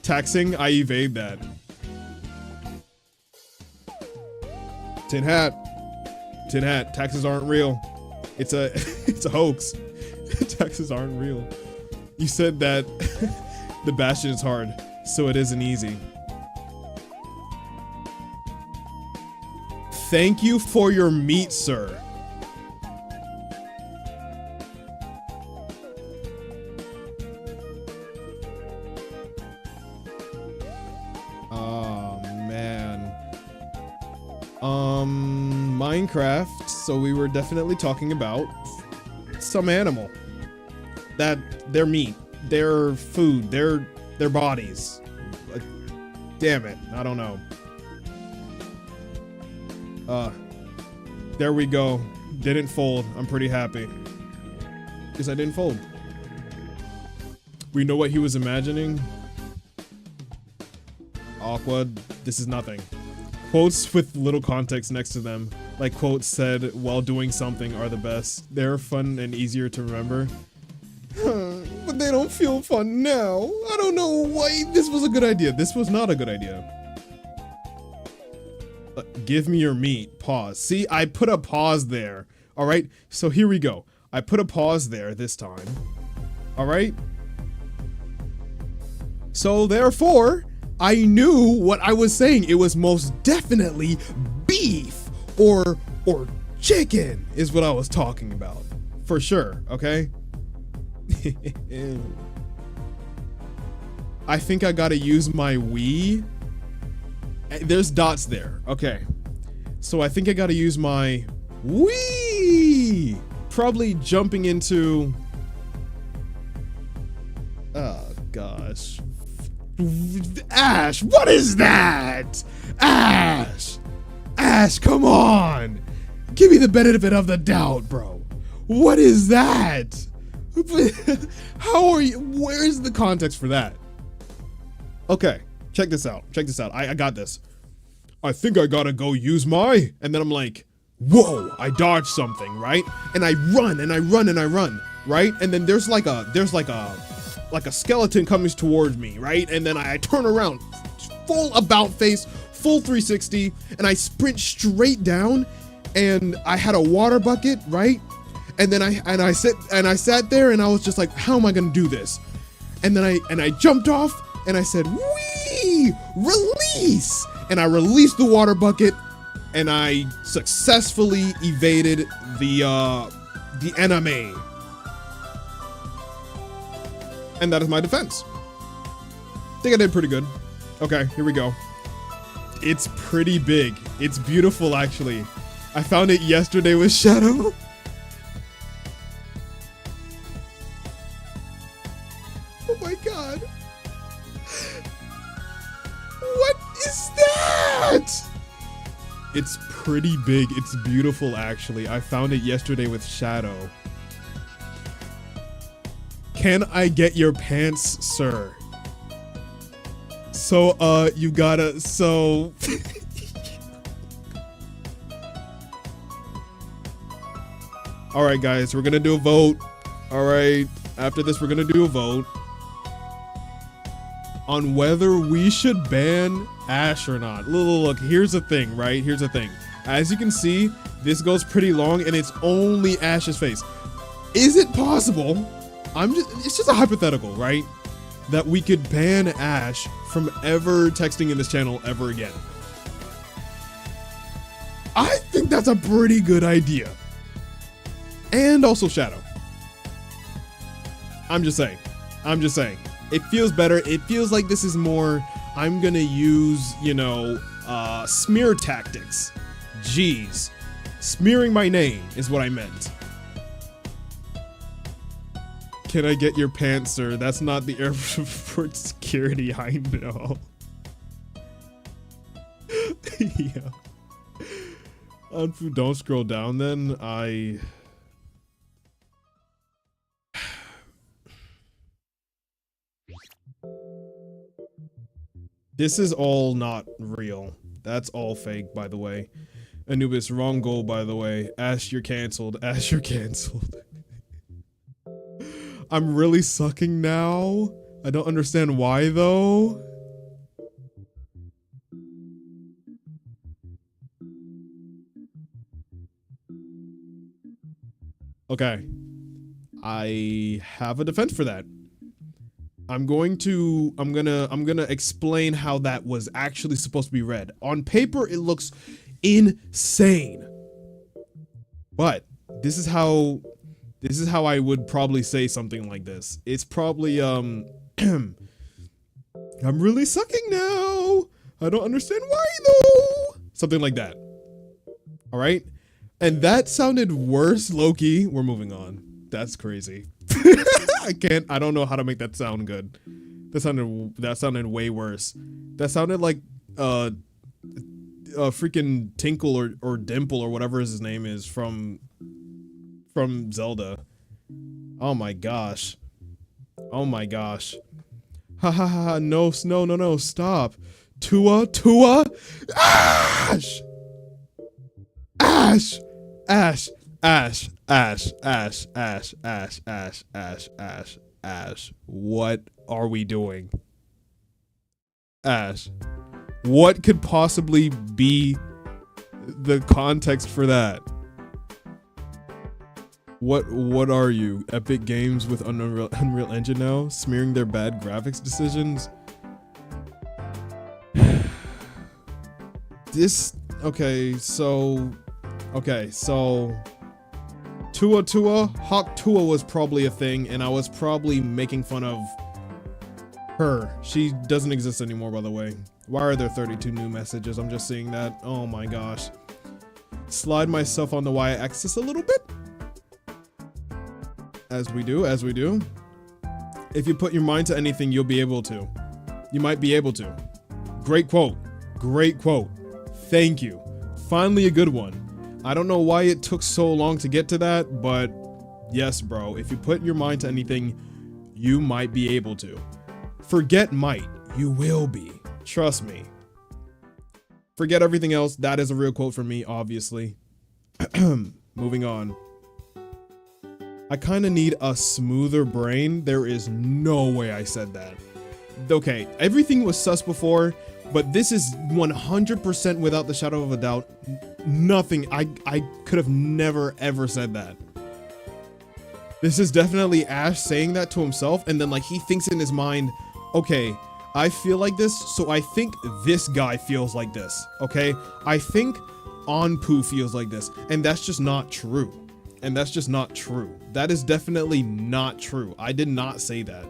[SPEAKER 1] Taxing, I evade that. Tin hat. Tin hat. Taxes aren't real. It's a it's a hoax. Taxes aren't real. You said that the Bastion is hard, so it isn't easy. Thank you for your meat, sir. Oh man. Minecraft, so we were definitely talking about some animal. That their meat, their food, their bodies. Damn it, I don't know. There we go. Didn't fold. I'm pretty happy. Because I didn't fold. We know what he was imagining. Aqua, this is nothing. Quotes with little context next to them. Like quotes said while doing something are the best. They're fun and easier to remember. But they don't feel fun now. I don't know why this was a good idea. This was not a good idea. Give me your meat. Pause. See, I put a pause there. All right. So here we go. I put a pause there this time. All right. So therefore, I knew what I was saying. It was most definitely beef or chicken is what I was talking about. For sure. Okay. I think I gotta use my Wii. There's dots there. Okay. So I think I gotta use my Wii. Probably jumping into... Oh, gosh. Ash, what is that? Ash! Ash! Ash, come on. Give me the benefit of the doubt, bro. What is that? How are you? Where's the context for that? Okay, check this out. Check this out. I got this. I think I gotta go use my, and then I'm like, whoa, I dodged something, right? And I run and I run and I run, right? And then there's like a skeleton coming towards me, right? And then I turn around, full about face, full 360, and I sprint straight down, and I had a water bucket, right? And then I sat there and I was just like, how am I gonna do this? And then I jumped off and I said, wee, release! And I released the water bucket and I successfully evaded the enemy. And that is my defense. I think I did pretty good. Okay, here we go. It's pretty big. It's beautiful, actually. I found it yesterday with Shadow. Oh my god. What is that? It's pretty big. It's beautiful, actually. I found it yesterday with Shadow. Can I get your pants, sir? So, you gotta, so... Alright, guys, we're gonna do a vote. Alright, after this, we're gonna do a vote on whether we should ban Ash or not. Look, here's the thing, right? Here's the thing. As you can see, this goes pretty long and it's only Ash's face. Is it possible? It's just a hypothetical, right? That we could ban Ash from ever texting in this channel ever again. I think that's a pretty good idea. And also Shadow. I'm just saying. It feels better. It feels like this is more, I'm gonna use, you know, smear tactics. Jeez. Smearing my name is what I meant. Can I get your pants, sir? That's not the airport security, I know. Yeah. Anpu, don't scroll down then. This is all not real. That's all fake, by the way. Anubis, wrong goal, by the way. Ash, you're canceled. Ash, you're canceled. I'm really sucking now. I don't understand why, though. Okay. I have a defense for that. I'm gonna explain how that was actually supposed to be read. On paper, it looks insane. But this is how I would probably say something like this. It's probably, I'm really sucking now. I don't understand why though. Something like that. All right. And that sounded worse, Loki. We're moving on. That's crazy. I don't know how to make that sound good. That sounded way worse. That sounded like, freaking Tinkle or Dimple or whatever his name is from Zelda. Oh my gosh. Oh my gosh. Ha ha ha, no, stop. Tua. Ash! Ash. What are we doing? Ash. What could possibly be the context for that? What are you? Epic Games with Unreal Engine now? Smearing their bad graphics decisions? So Hawk Tua was probably a thing, and I was probably making fun of her. She doesn't exist anymore, by the way. Why are there 32 new messages? I'm just seeing that. Oh my gosh. Slide myself on the y-axis a little bit. As we do. If you put your mind to anything, you'll be able to. You might be able to. Great quote. Thank you. Finally a good one. I don't know why it took so long to get to that, but yes, bro, if you put your mind to anything, you might be able to. Forget might, you will be. Trust me. Forget everything else. That is a real quote from me, obviously. Moving on. I kind of need a smoother brain. There is no way I said that. Okay, everything was sus before, but this is 100% without the shadow of a doubt. Nothing. I could have never ever said that. This is definitely Ash saying that to himself, and then like he thinks in his mind, okay, I feel like this, so I think this guy feels like this, okay? I think Anpu feels like this, and that's just not true. And that's just not true. That is definitely not true. I did not say that.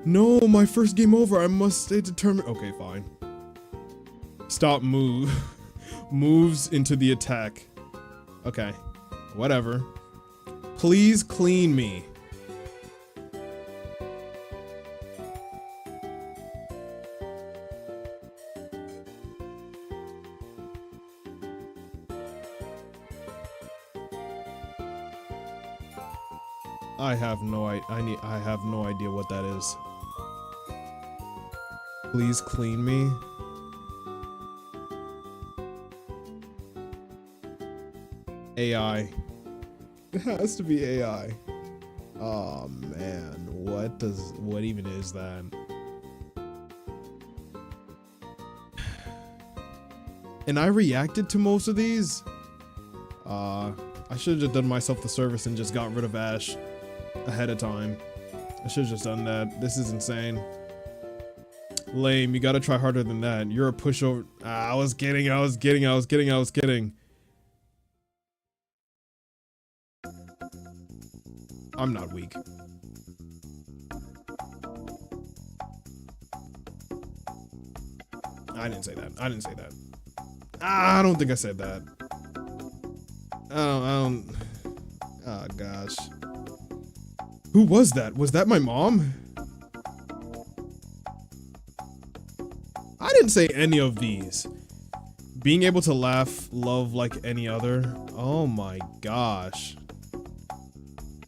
[SPEAKER 1] No, my first game over. I must stay determined. Okay, fine. Stop move. Moves into the attack. Okay, whatever. Please clean me. I have no idea what that is. Please clean me. AI. It has to be AI. Oh man, what even is that? And I reacted to most of these. I should have just done myself the service and just got rid of Ash ahead of time. I should have just done that. This is insane. Lame, you gotta try harder than that. You're a pushover. I was kidding. I'm not weak. I didn't say that. I don't think I said that. I don't. Oh gosh. Who was that? Was that my mom? I didn't say any of these. Being able to laugh, love like any other. Oh my gosh.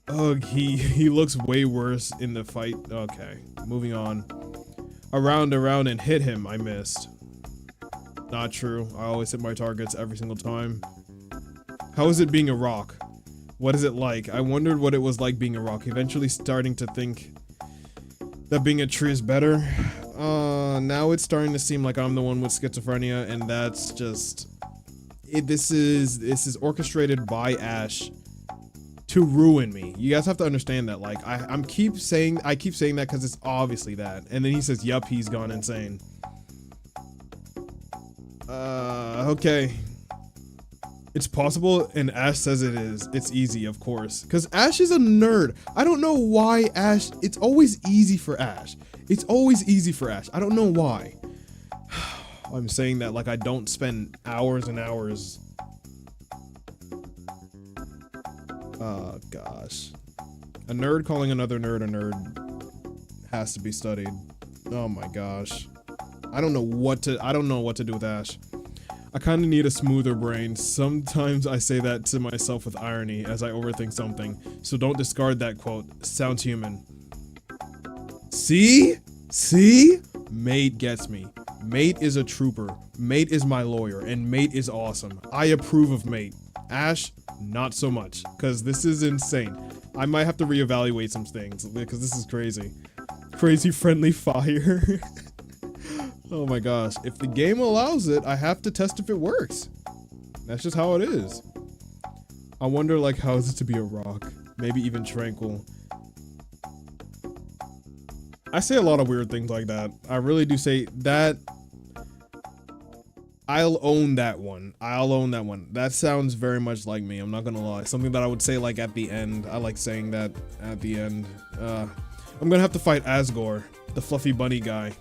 [SPEAKER 1] Ugh, he looks way worse in the fight. Okay, moving on. Around and hit him. I missed. Not true. I always hit my targets every single time. How is it being a rock? What is it like? I wondered what it was like being a rock. Eventually starting to think that being a tree is better. Now it's starting to seem like I'm the one with schizophrenia, and that's just it. This is orchestrated by Ash to ruin me. You guys have to understand that. Like I keep saying that because it's obviously that, and then he says, "Yup, he's gone insane." Okay. It's possible, and Ash says it is. It's easy, of course. Because Ash is a nerd. I don't know why Ash... It's always easy for Ash. It's always easy for Ash. I don't know why. I'm saying that like I don't spend hours and hours. Oh, gosh. A nerd calling another nerd a nerd has to be studied. Oh my gosh. I don't know what to do with Ash. I kind of need a smoother brain. Sometimes I say that to myself with irony as I overthink something. So don't discard that quote. Sounds human. See? See? Mate gets me. Mate is a trooper. Mate is my lawyer. And Mate is awesome. I approve of Mate. Ash, not so much. Because this is insane. I might have to reevaluate some things. Because this is crazy. Crazy friendly fire. Oh my gosh, if the game allows it, I have to test if it works. That's just how it is. I wonder like how is it to be a rock? Maybe even tranquil. I say a lot of weird things like that. I really do say that. I'll own that one. I'll own that one. That sounds very much like me, I'm not gonna lie. Something that I would say like at the end. I like saying that at the end. I'm gonna have to fight Asgore, the fluffy bunny guy.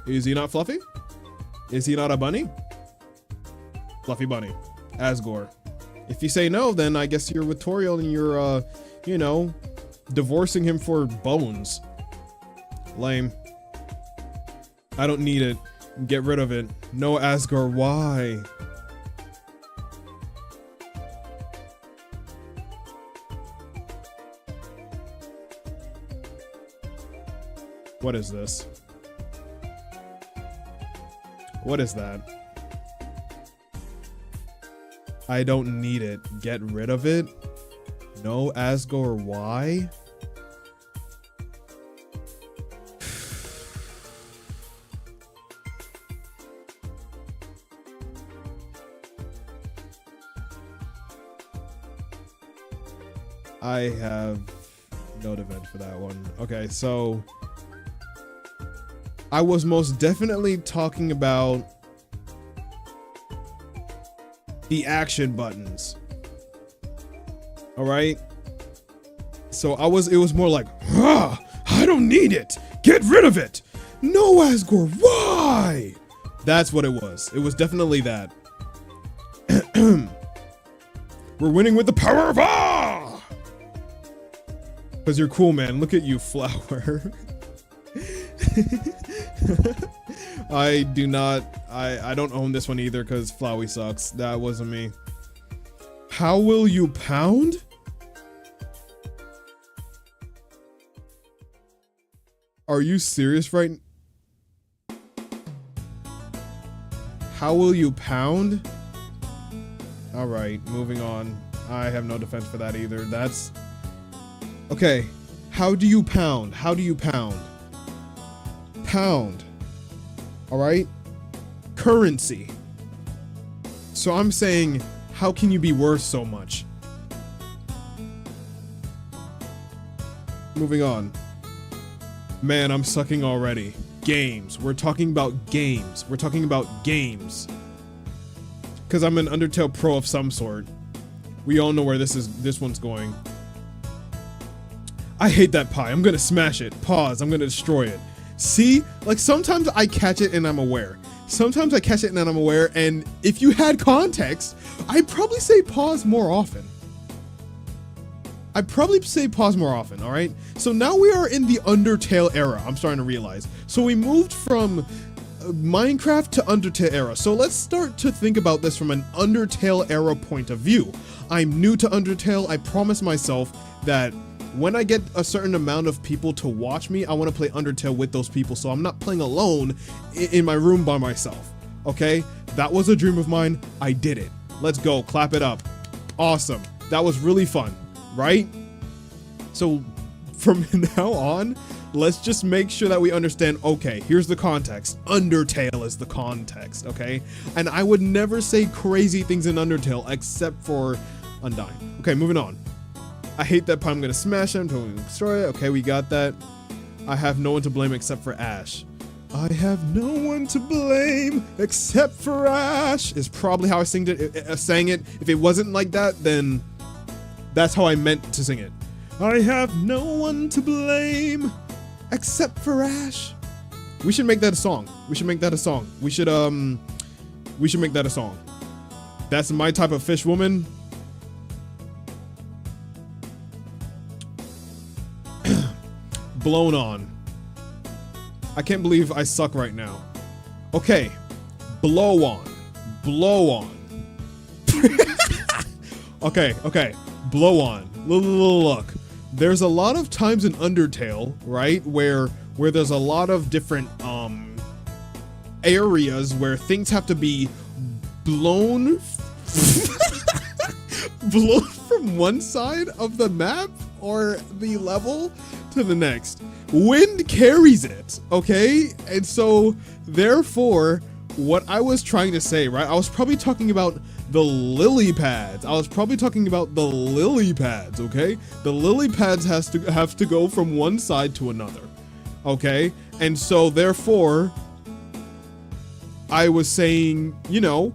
[SPEAKER 1] Is he not fluffy? Is he not a bunny? Fluffy bunny. Asgore. If you say no, then I guess you're with Toriel and you're, you know, divorcing him for bones. Lame. I don't need it. Get rid of it. No, Asgore, why? What is this? What is that? I don't need it. Get rid of it. No, Asgore, why? I have no defense for that one. Okay, so I was most definitely talking about the action buttons. All right. So it was more like, I don't need it. Get rid of it. No, Asgore, why? That's what it was. It was definitely that. We're winning with the power of Because you're cool, man. Look at you, Flower. I don't own this one either because Flowey sucks. That wasn't me. How will you pound? Are you serious right? How will you pound? All right, moving on. I have no defense for that either. That's okay. How do you pound? How do you pound? Pound. All right. Currency. So I'm saying, how can you be worth so much? Moving on. Man, I'm sucking already. Games. We're talking about games. We're talking about games. Because I'm an Undertale pro of some sort. We all know where this one's going. I hate that pie. I'm gonna smash it. Pause. I'm gonna destroy it. See? Like, sometimes I catch it and I'm aware. Sometimes I catch it and I'm aware, and if you had context, I'd probably say pause more often. I'd probably say pause more often, alright? So now we are in the Undertale era, I'm starting to realize. So we moved from Minecraft to Undertale era. So let's start to think about this from an Undertale era point of view. I'm new to Undertale. I promised myself that when I get a certain amount of people to watch me, I want to play Undertale with those people, so I'm not playing alone in my room by myself, okay? That was a dream of mine. I did it. Let's go. Clap it up. Awesome. That was really fun, right? So from now on, let's just make sure that we understand, okay, here's the context. Undertale is the context, okay? And I would never say crazy things in Undertale except for Undying. Okay, moving on. I hate that pie. I'm gonna smash it. I'm totally gonna destroy it. Okay, we got that. I have no one to blame except for Ash. I have no one to blame except for Ash is probably how I sang it. If it wasn't like that, then that's how I meant to sing it. I have no one to blame except for Ash. We should make that a song. We should make that a song. We should make that a song. That's my type of fish woman. Blown on. I can't believe I suck right now. Okay. Blow on. Blow on. Okay. Blow on. Look. There's a lot of times in Undertale, right, where there's a lot of different areas where things have to be blown blown from one side of the map or the level to the next. Wind carries it, okay? And so therefore, what I was trying to say, right, I was probably talking about the lily pads. Okay? The lily pads have to go from one side to another, okay? And so therefore, I was saying, you know,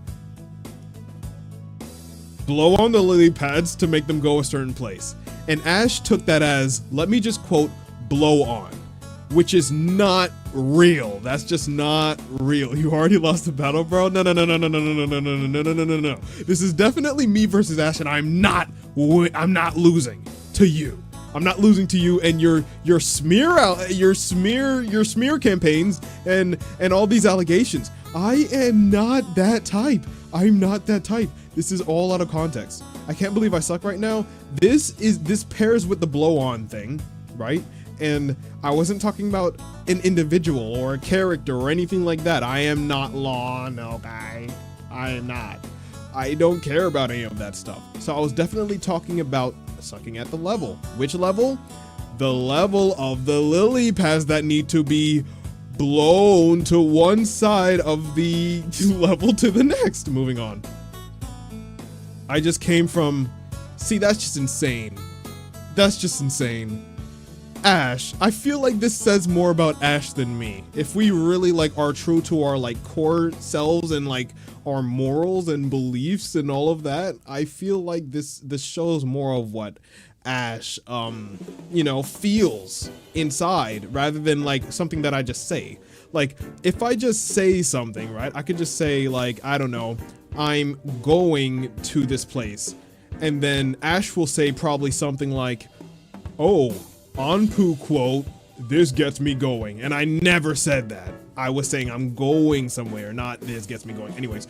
[SPEAKER 1] blow on the lily pads to make them go a certain place. And Ash took that as, let me just quote, blow on, which is not real. That's just not real. You already lost the battle, bro. No. This is definitely me versus Ash, and I'm not losing to you. I'm not losing to you and your smear campaigns and all these allegations. I am not that type. I'm not that type. This is all out of context. I can't believe I suck right now. This pairs with the blow-on thing, right? And I wasn't talking about an individual or a character or anything like that. I am not Lon, okay? I am not. I don't care about any of that stuff. So I was definitely talking about sucking at the level. Which level? The level of the lily pads that need to be blown to one side of the level to the next. Moving on. I just came from... See, that's just insane. That's just insane. Ash. I feel like this says more about Ash than me. If we really like are true to our like core selves and like our morals and beliefs and all of that, I feel like this shows more of what Ash you know, feels inside rather than like something that I just say. Like if I just say something, right? I could just say like, I don't know, I'm going to this place, and then Ash will say probably something like, oh, Anpu quote, this gets me going. And I never said that. I was saying I'm going somewhere, not this gets me going. Anyways.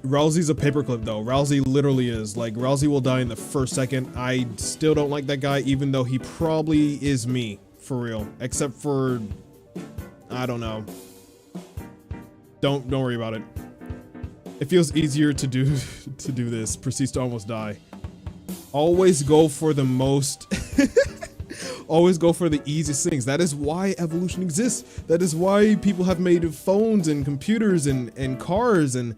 [SPEAKER 1] Rousey's a paperclip though. Rousey literally is. Like, Rousey will die in the first second. I still don't like that guy, even though he probably is me. For real. Except for... I don't know. Don't worry about it. It feels easier to do this. Proceeds to almost die. Always go for the most... Always go for the easiest things. That is why evolution exists. That is why people have made phones and computers and cars and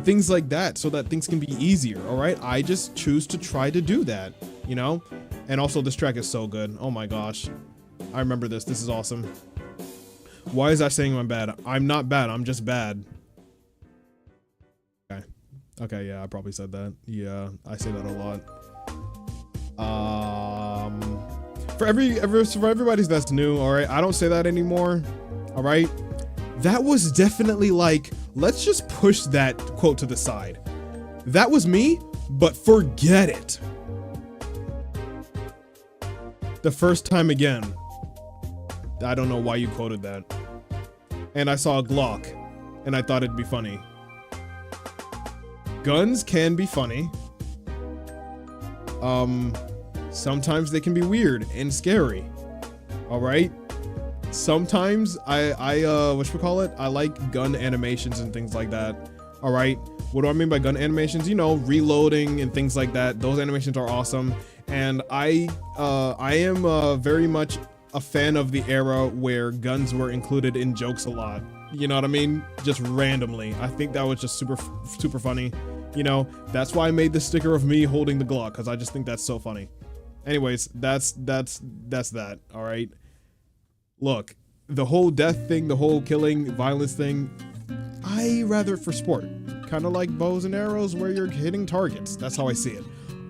[SPEAKER 1] things like that, so that things can be easier. All right, I just choose to try to do that, you know. And also, this track is so good. Oh my gosh, I remember this. This is awesome. Why is that saying I'm bad? I'm not bad. I'm just bad. Okay, yeah, I probably said that. Yeah, I say that a lot. For everybody's that's new, all right, I don't say that anymore. All right, that was definitely like, let's just push that quote to the side. That was me, but forget it. The first time again. I don't know why you quoted that. And I saw a Glock, and I thought it'd be funny. Guns can be funny. Sometimes they can be weird and scary. All right. Sometimes I whatchamacallit, I like gun animations and things like that. All right. What do I mean by gun animations? You know, reloading and things like that. Those animations are awesome. And I am very much a fan of the era where guns were included in jokes a lot. You know what I mean? Just randomly. I think that was just super funny. You know, that's why I made the sticker of me holding the Glock, because I just think that's so funny. Anyways, that's that. All right. Look, the whole death thing, the whole killing, violence thing, I rather it for sport. Kind of like bows and arrows where you're hitting targets. That's how I see it.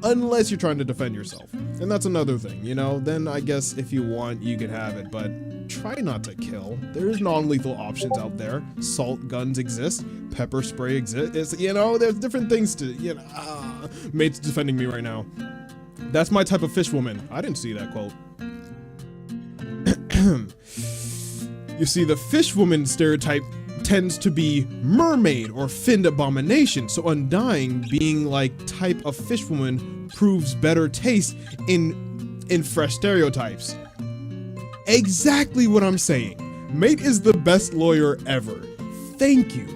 [SPEAKER 1] Unless you're trying to defend yourself. And that's another thing, you know? Then I guess if you want, you can have it, but try not to kill. There's non-lethal options out there. Salt guns exist. Pepper spray exists. You know, there's different things to, you know, mate's defending me right now. That's my type of fish woman. I didn't see that quote. You see, the fish woman stereotype tends to be mermaid or finned abomination, so undying being like type of fish woman proves better taste in fresh stereotypes. Exactly what I'm saying. Mate is the best lawyer ever. Thank you.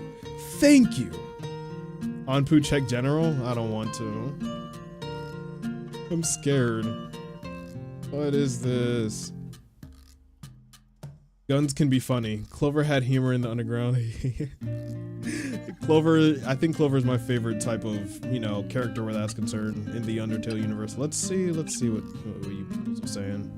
[SPEAKER 1] Thank you. Anpu check general? I don't want to. I'm scared. What is this? Guns can be funny. Clover had humor in the underground. Clover, I think Clover is my favorite type of, you know, character where that's concerned in the Undertale universe. Let's see what you people are saying.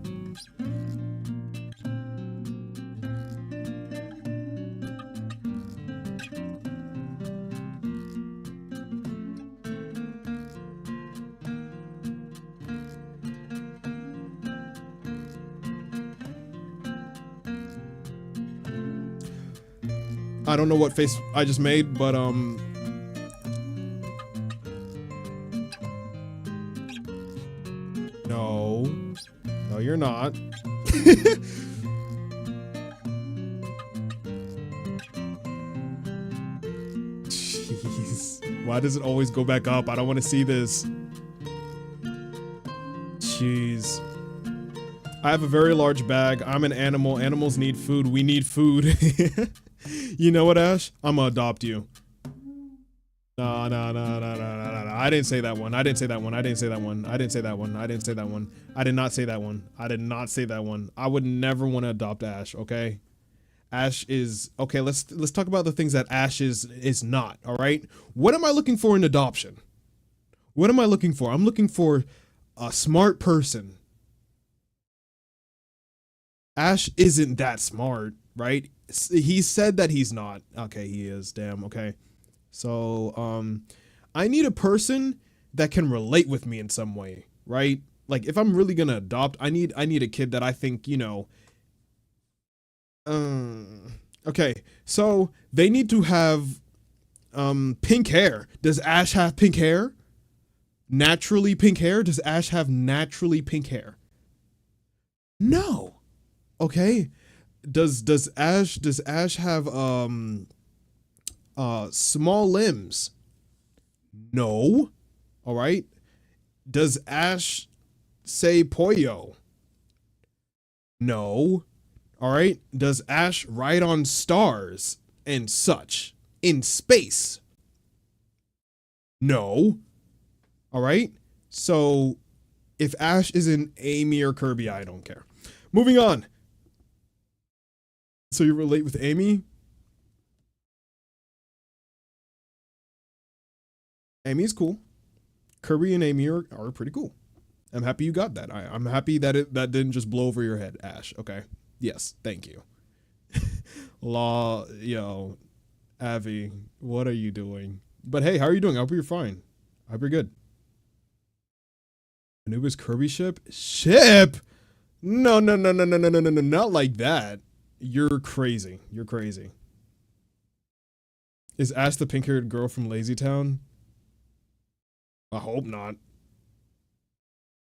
[SPEAKER 1] I don't know what face I just made, but No, you're not. Jeez. Why does it always go back up? I don't want to see this. Jeez. I have a very large bag. I'm an animal. Animals need food. We need food. You know what, Ash? I'm gonna adopt you. No. I didn't say that one. I didn't say that one. I didn't say that one. I didn't say that one. I didn't say that one. I did not say that one. I did not say that one. I would never want to adopt Ash, okay? Ash is okay, let's talk about the things that Ash is not, all right? What am I looking for in adoption? What am I looking for? I'm looking for a smart person. Ash isn't that smart, right? He said that he's not. Okay, he is. Damn, okay. So, I need a person that can relate with me in some way, right? Like if I'm really gonna adopt, I need a kid that I think, you know. Okay, so they need to have pink hair. Does Ash have pink hair? Naturally pink hair? Does Ash have naturally pink hair? No. Okay. Does Ash have small limbs? No. All right. Does Ash say pollo? No. All right. Does Ash ride on stars and such in space? No. All right. So if Ash isn't Amy or Kirby, I don't care. Moving on. So you relate with Amy? Amy's cool. Kirby and Amy are pretty cool. I'm happy you got that. I'm happy that that didn't just blow over your head, Ash. Okay. Yes, thank you. Yo, Avi, what are you doing? But hey, how are you doing? I hope you're fine. I hope you're good. Anubis Kirby ship? Ship? No, not like that. You're crazy. You're crazy. Is Ash the pink-haired girl from Lazy Town? I hope not.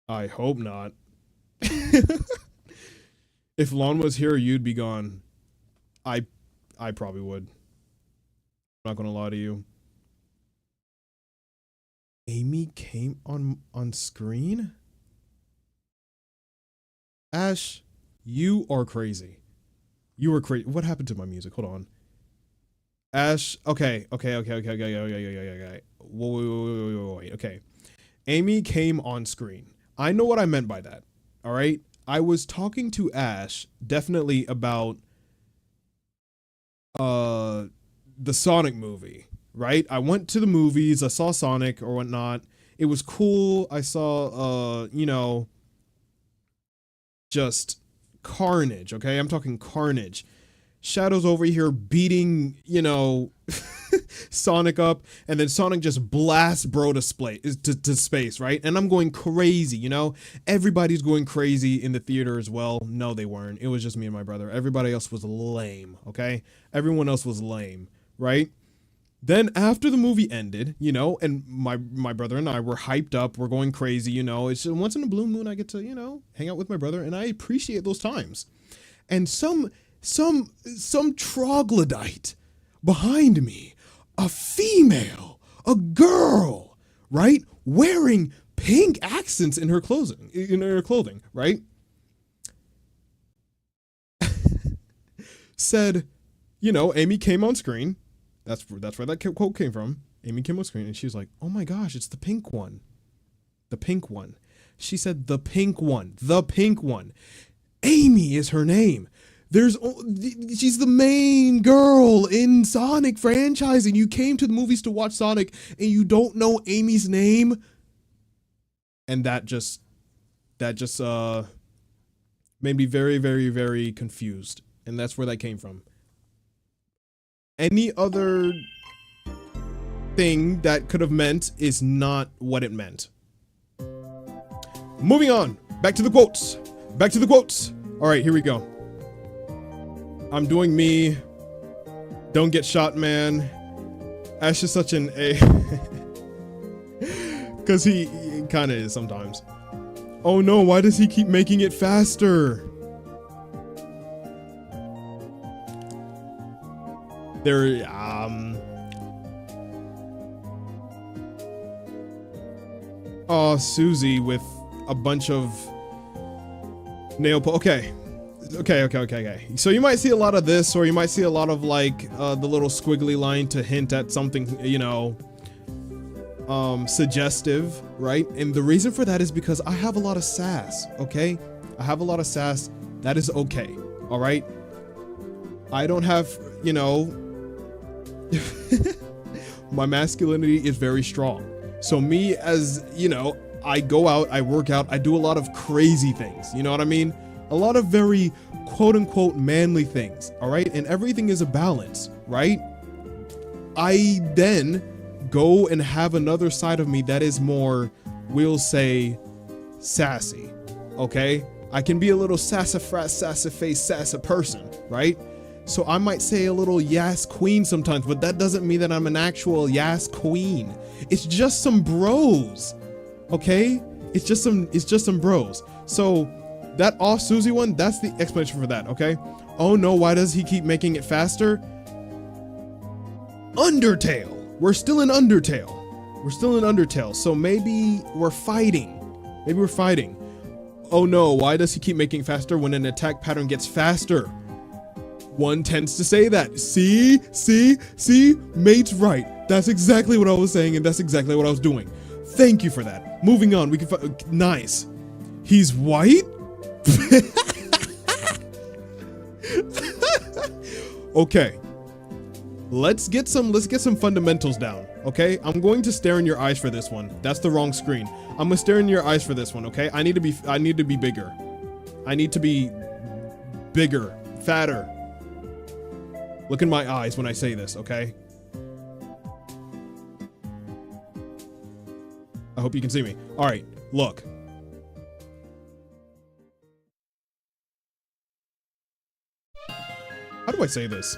[SPEAKER 1] I hope not. If Lon was here, you'd be gone. I probably would. I'm not gonna lie to you. Amy came on screen? Ash, you are crazy. You were crazy. What happened to my music? Hold on. Ash, okay. Wait. Okay. Amy came on screen. I know what I meant by that. All right. I was talking to Ash definitely about the Sonic movie, right? I went to the movies, I saw Sonic or whatnot. It was cool. I saw you know, just carnage, okay? I'm talking carnage. Shadow's over here beating, you know, Sonic up, and then Sonic just blasts bro to space, right? And I'm going crazy, you know? Everybody's going crazy in the theater as well. No, they weren't. It was just me and my brother. Everybody else was lame, okay? Everyone else was lame, right? Then after the movie ended, you know, and my brother and I were hyped up, we're going crazy, you know. It's just once in a blue moon I get to, you know, hang out with my brother, and I appreciate those times. And some troglodyte behind me, a female, a girl, right, wearing pink accents in her clothing, right, said, you know, Amy came on screen. That's where that quote came from. Amy came on screen and she was like, "Oh my gosh, it's the pink one, the pink one." She said, "The pink one, the pink one." Amy is her name. She's the main girl in Sonic franchise, and you came to the movies to watch Sonic and you don't know Amy's name? And that just made me very, very, very confused. And that's where that came from. Any other thing that could have meant is not what it meant. Moving on, back to the quotes. Back to the quotes. All right, here we go. I'm doing me. Don't get shot, man. Ash is such an A. Because he kind of is sometimes. Oh no, why does he keep making it faster? Oh, Susie with a bunch of okay. So you might see a lot of this, or you might see a lot of like the little squiggly line to hint at something, you know, suggestive, right? And the reason for that is because I have a lot of sass, okay? I have a lot of sass. That is okay, all right? I don't have, you know, my masculinity is very strong. So me, as, you know, I go out, I work out, I do a lot of crazy things, you know what I mean? A lot of very quote unquote manly things, all right? And everything is a balance, right? I then go and have another side of me that is more, we'll say, sassy, okay? I can be a little sassafras, sassafaced, sassa person, right? So I might say a little yas queen sometimes, but that doesn't mean that I'm an actual yas queen. It's just some bros, okay? It's just some bros. So that off Susie one, that's the explanation for that, okay? Oh no, why does he keep making it faster? Undertale. We're still in Undertale. We're still in Undertale. So maybe we're fighting. Maybe we're fighting. Oh no, why does he keep making faster when an attack pattern gets faster? One tends to say that. See? Mate's right. That's exactly what I was saying, and that's exactly what I was doing. Thank you for that. Moving on, we can nice. He's white? Okay. Let's get some fundamentals down, okay? I'm going to stare in your eyes for this one. That's the wrong screen. I'm gonna stare in your eyes for this one, okay? I need to be bigger. I need to be bigger, fatter. Look in my eyes when I say this, okay? I hope you can see me. All right, look. How do I say this?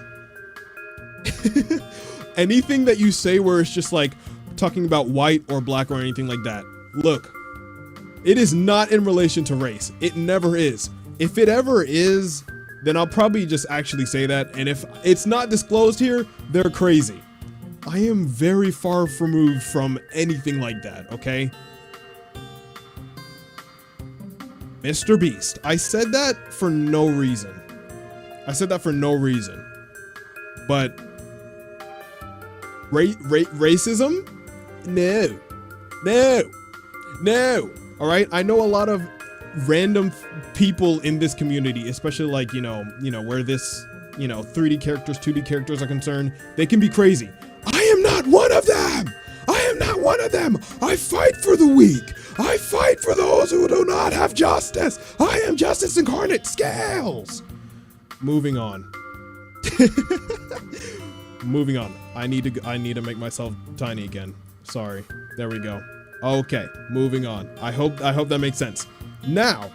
[SPEAKER 1] Anything that you say where it's just like talking about white or black or anything like that. Look, it is not in relation to race. It never is. If it ever is, then I'll probably just actually say that. And if it's not disclosed here, they're crazy. I am very far removed from anything like that, okay? Mr. Beast. I said that for no reason. But racism? No. All right. I know a lot of random people in this community, especially like, you know, where this, 3D characters, 2D characters are concerned. They can be crazy. I am not one of them. I fight for the weak. I fight for those who do not have justice. I am justice incarnate. Scales. Moving on. Moving on. I need to make myself tiny again. Sorry. There we go. Okay, moving on. I hope that makes sense. Now,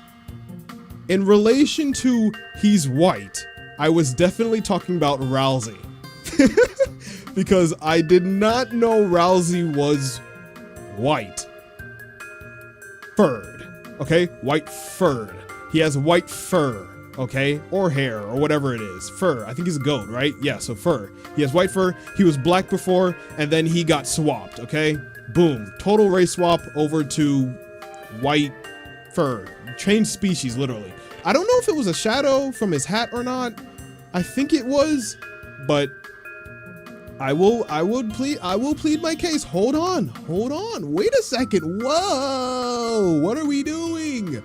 [SPEAKER 1] in relation to he's white, I was definitely talking about Rousey. Because I did not know Rousey was white. Furred. Okay? White furred. He has white fur. Okay, or hair, or whatever it is. Fur. I think he's a goat, right? Yeah, so fur. He has white fur. He was black before, and then he got swapped, okay? Boom. Total race swap over to white fur. Changed species, literally. I don't know if it was a shadow from his hat or not. I think it was, but I will plead my case. Hold on. Wait a second. Whoa! What are we doing?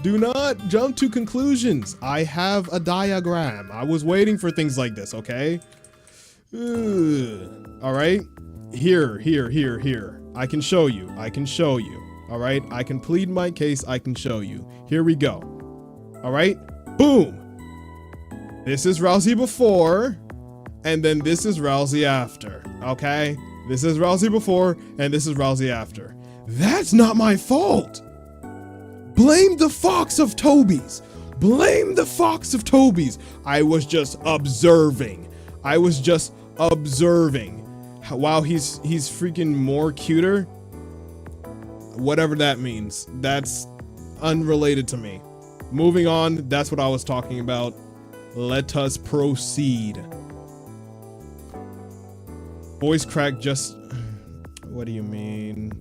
[SPEAKER 1] Do not jump to conclusions. I have a diagram. I was waiting for things like this, okay? All right. Here. I can show you. All right. I can plead my case. I can show you. Here we go. All right. Boom. This is Rousey before, and then this is Rousey after. Okay. This is Rousey before, and this is Rousey after. That's not my fault. Blame the Fox of Toby's. I was just observing. Wow, he's freaking more cuter. Whatever that means. That's unrelated to me. Moving on, that's what I was talking about. Let us proceed. Voice crack just... What do you mean?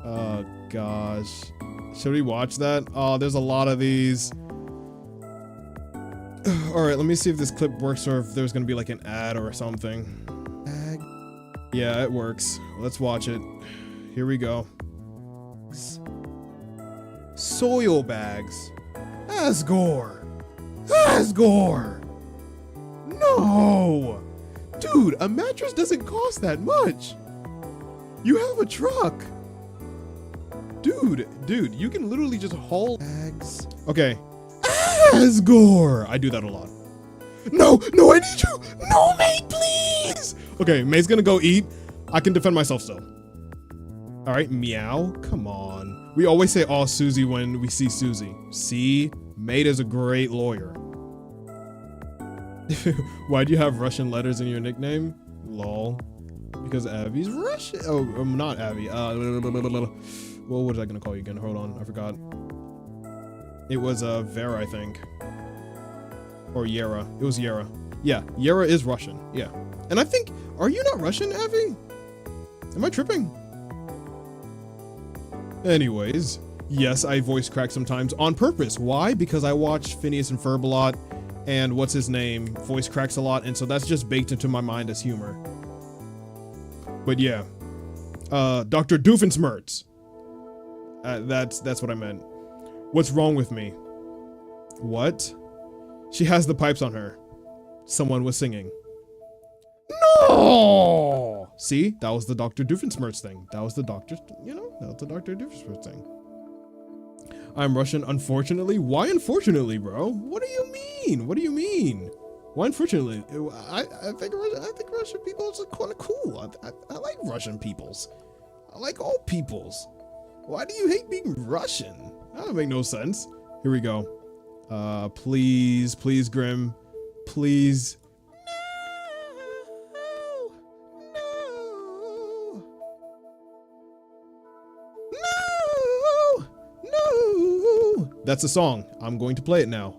[SPEAKER 1] Oh, gosh. Should we watch that? Oh, there's a lot of these. Alright, let me see if this clip works or if there's gonna be like an ad or something. Yeah, it works. Let's watch it. Here we go. Soil bags. Asgore. Asgore. No. Dude, a mattress doesn't cost that much. You have a truck. Dude, you can literally just haul bags. Okay. Asgore. I do that a lot. No, I need you. No, mate, please. Okay, May's gonna go eat. I can defend myself still. All right, meow. Come on. We always say, "Oh, Susie," when we see Susie. See, Mate is a great lawyer. Why do you have Russian letters in your nickname? Lol. Because Abby's Russian. Oh, not Abby. What was I gonna call you again? Hold on, I forgot. It was Vera, I think. Or Yera. It was Yera. Yeah, Yera is Russian. Yeah. And I think, are you not Russian, Abby? Am I tripping? Anyways, yes, I voice crack sometimes on purpose. Why? Because I watch Phineas and Ferb a lot, and what's his name voice cracks a lot, and so that's just baked into my mind as humor. But yeah, Dr. Doofenshmirtz. That's what I meant. What's wrong with me? What? She has the pipes on her. Someone was singing. No! See, that was the Dr. Doofenshmirtz thing. That was the Dr. That was the Dr. Doofenshmirtz thing. I'm Russian, unfortunately. Why unfortunately, bro? What do you mean? What do you mean? Why unfortunately? I think Russian people are kind of cool. I like Russian peoples. I like all peoples. Why do you hate being Russian? That doesn't make no sense. Here we go. Please, Grim. Please. No. That's a song. I'm going to play it now.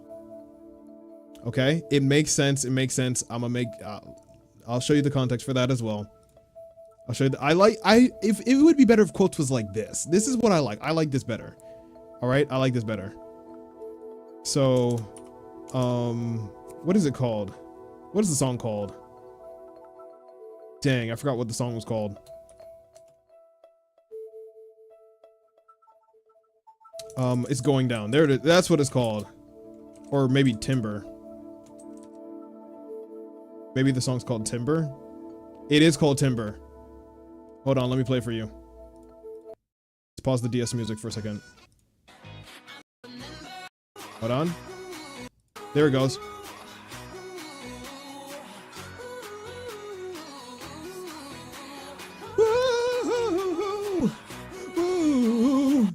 [SPEAKER 1] Okay? It makes sense. It makes sense. I'll show you the context for that as well. I'll show you if it would be better if Quotes was like this. This is what I like. I like this better. All right? I like this better. So, what is it called? What is the song called? Dang, I forgot what the song was called. It's Going Down. There it is. That's what it's called. Or maybe Timber. Maybe the song's called Timber. It is called Timber. Hold on, let me play it for you. Let's pause the DS music for a second. Hold on. There it goes.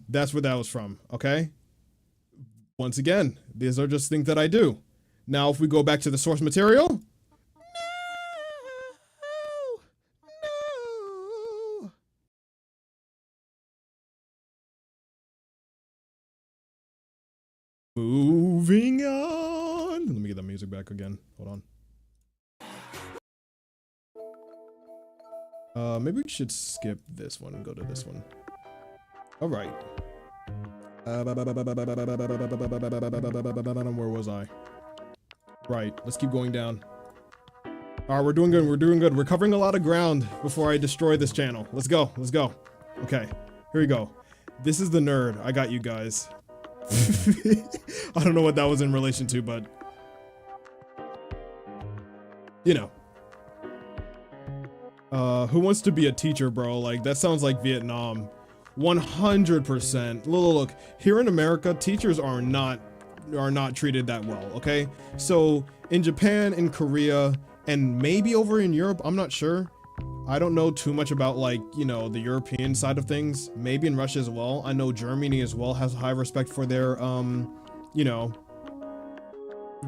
[SPEAKER 1] That's where that was from, okay? Once again, these are just things that I do. Now, if we go back to the source material. No. Moving on. Let me get the music back again. Hold on. Maybe we should skip this one and go to this one. All right. Where was I? Right. Let's keep going down. All right, we're doing good. We're doing good. We're covering a lot of ground before I destroy this channel. Let's go. Let's go. Okay. Here we go. This is the nerd. I got you guys. I don't know what that was in relation to, but you know. Who wants to be a teacher, bro? Like, that sounds like Vietnam. 100%. Look, here in America, teachers are not treated that well, okay? So in Japan, in Korea, and maybe over in Europe, I'm not sure. I don't know too much about, like, you know, the European side of things. Maybe in Russia as well. I know Germany as well has high respect for their, you know,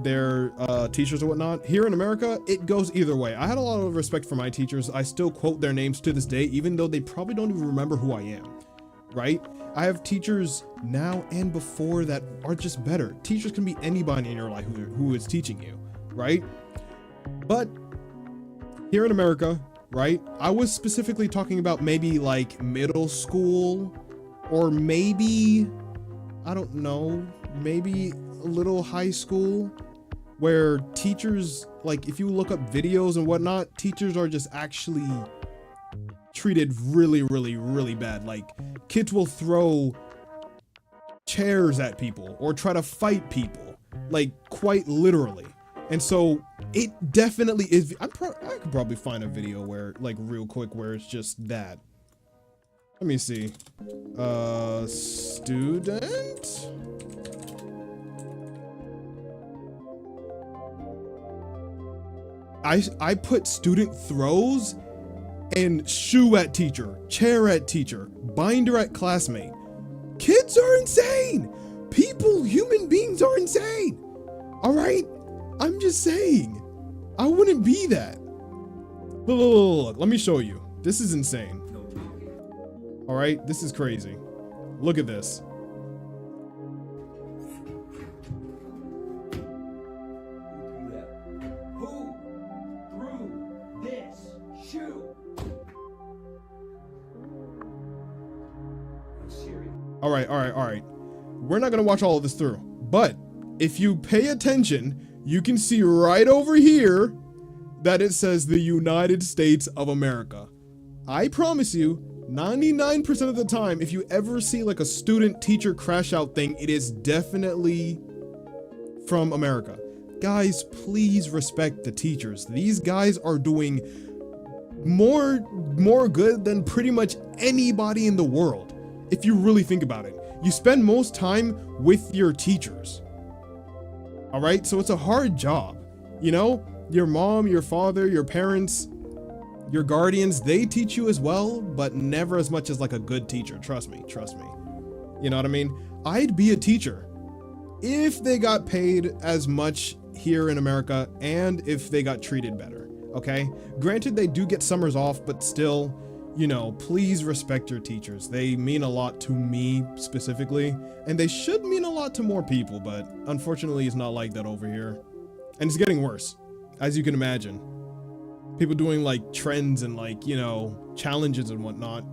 [SPEAKER 1] their teachers or whatnot. Here in America, it goes either way. I had a lot of respect for my teachers. I still quote their names to this day, even though they probably don't even remember who I am. Right? I have teachers now and before that are just better. Teachers can be anybody in your life who is teaching you, right? But here in America, right, I was specifically talking about maybe like middle school, or maybe, I don't know, maybe a little high school, where teachers, like if you look up videos and whatnot, teachers are just actually treated really, really, really bad. Like kids will throw chairs at people or try to fight people, like quite literally. And so it definitely is. I could probably find a video where, like, real quick, where it's just that. Let me see. Student. I put student throws and shoe at teacher, chair at teacher, binder at classmate. Kids are insane. People, human beings are insane. All right? I'm just saying. I wouldn't be that. Look, let me show you. This is insane. All right? This is crazy. Look at this.
[SPEAKER 2] Who threw this shoe? I'm serious.
[SPEAKER 1] All right. We're not gonna watch all of this through, but if you pay attention, you can see right over here that it says the United States of America. I promise you, 99% of the time, if you ever see like a student-teacher crash out thing, it is definitely from America. Guys, please respect the teachers. These guys are doing more good than pretty much anybody in the world. If you really think about it, you spend most time with your teachers. All right, so it's a hard job. You know, your mom, your father, your parents, your guardians, they teach you as well, but never as much as like a good teacher. Trust me. You know what I mean? I'd be a teacher if they got paid as much here in America and if they got treated better, okay? Granted, they do get summers off, but still, you know, please respect your teachers. They mean a lot to me specifically, and they should mean a lot to more people, but unfortunately it's not like that over here. And it's getting worse, as you can imagine. People doing like trends and like, you know, challenges and whatnot.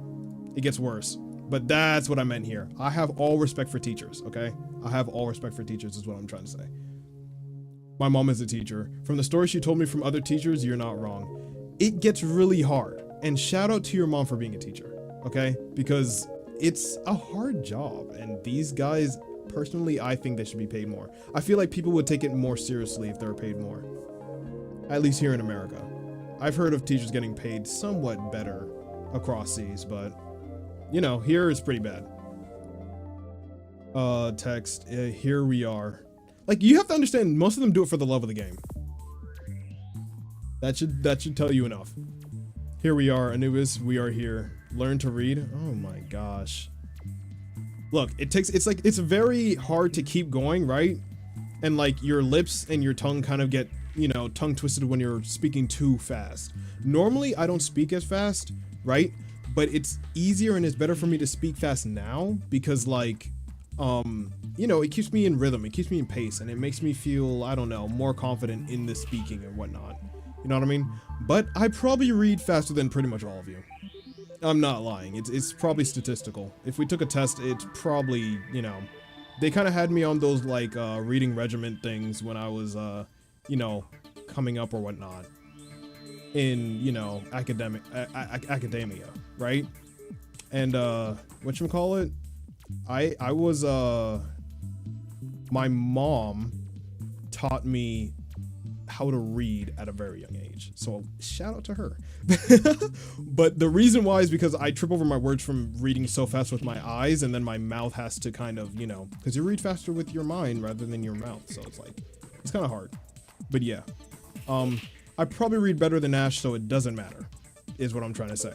[SPEAKER 1] It gets worse. But that's what I meant here. I have all respect for teachers, okay? I have all respect for teachers is what I'm trying to say. My mom is a teacher. From the stories she told me from other teachers, you're not wrong. It gets really hard. And shout out to your mom for being a teacher, okay? Because it's a hard job. And these guys, personally, I think they should be paid more. I feel like people would take it more seriously if they were paid more. At least here in America. I've heard of teachers getting paid somewhat better across seas, but, you know, here it's pretty bad. Text, here we are. Like, you have to understand, most of them do it for the love of the game. That should tell you enough. Here we are, Anubis, we are here. Learn to read. Oh my gosh. Look, it's very hard to keep going, right? And like your lips and your tongue kind of get, you know, tongue twisted when you're speaking too fast. Normally, I don't speak as fast, right? But it's easier and it's better for me to speak fast now because like, you know, it keeps me in rhythm, it keeps me in pace, and it makes me feel, I don't know, more confident in the speaking and whatnot. You know what I mean? But I probably read faster than pretty much all of you. I'm not lying. It's probably statistical. If we took a test, it's probably, you know, they kind of had me on those like reading regiment things when I was, you know, coming up or whatnot in, you know, academia, right? And whatchamacallit? I was my mom taught me how to read at a very young age, so shout out to her. But the reason why is because I trip over my words from reading so fast with my eyes, and then my mouth has to kind of, you know, because you read faster with your mind rather than your mouth, so it's like, it's kind of hard. But yeah, I probably read better than Ash, so it doesn't matter, is what I'm trying to say.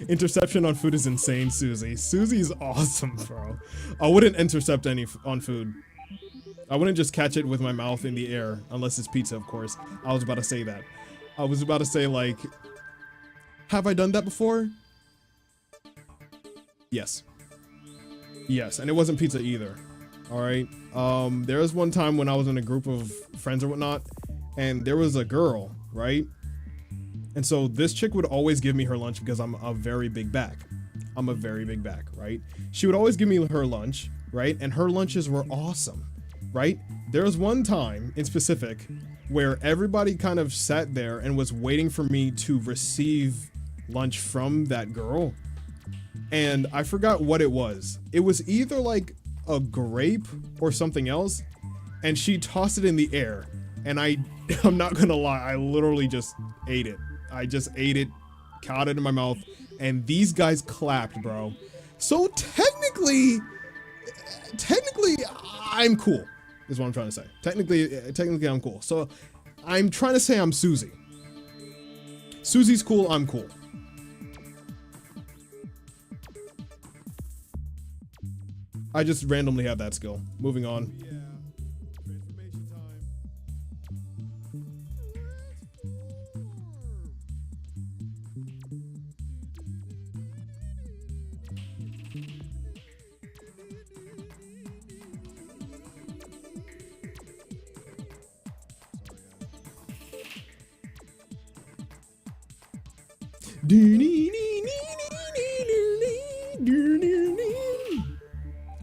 [SPEAKER 1] Interception on food is insane, Susie. Susie's awesome, bro. I wouldn't intercept any on food. I wouldn't just catch it with my mouth in the air, unless it's pizza, of course. I was about to say that. I was about to say, like, have I done that before? Yes. Yes, and it wasn't pizza either. All right. There was one time when I was in a group of friends or whatnot, and there was a girl, right? And so this chick would always give me her lunch because I'm a very big back. I'm a very big back, right? She would always give me her lunch, right? And her lunches were awesome, right? There was one time in specific where everybody kind of sat there and was waiting for me to receive lunch from that girl. And I forgot what it was. It was either like a grape or something else. And she tossed it in the air. And I'm not gonna lie, I literally just ate it. I just ate it, caught it in my mouth, and these guys clapped, bro. So technically, I'm cool, is what I'm trying to say. Technically, I'm cool. So I'm trying to say I'm Susie. Susie's cool, I'm cool. I just randomly have that skill. Moving on. Yeah, transformation time.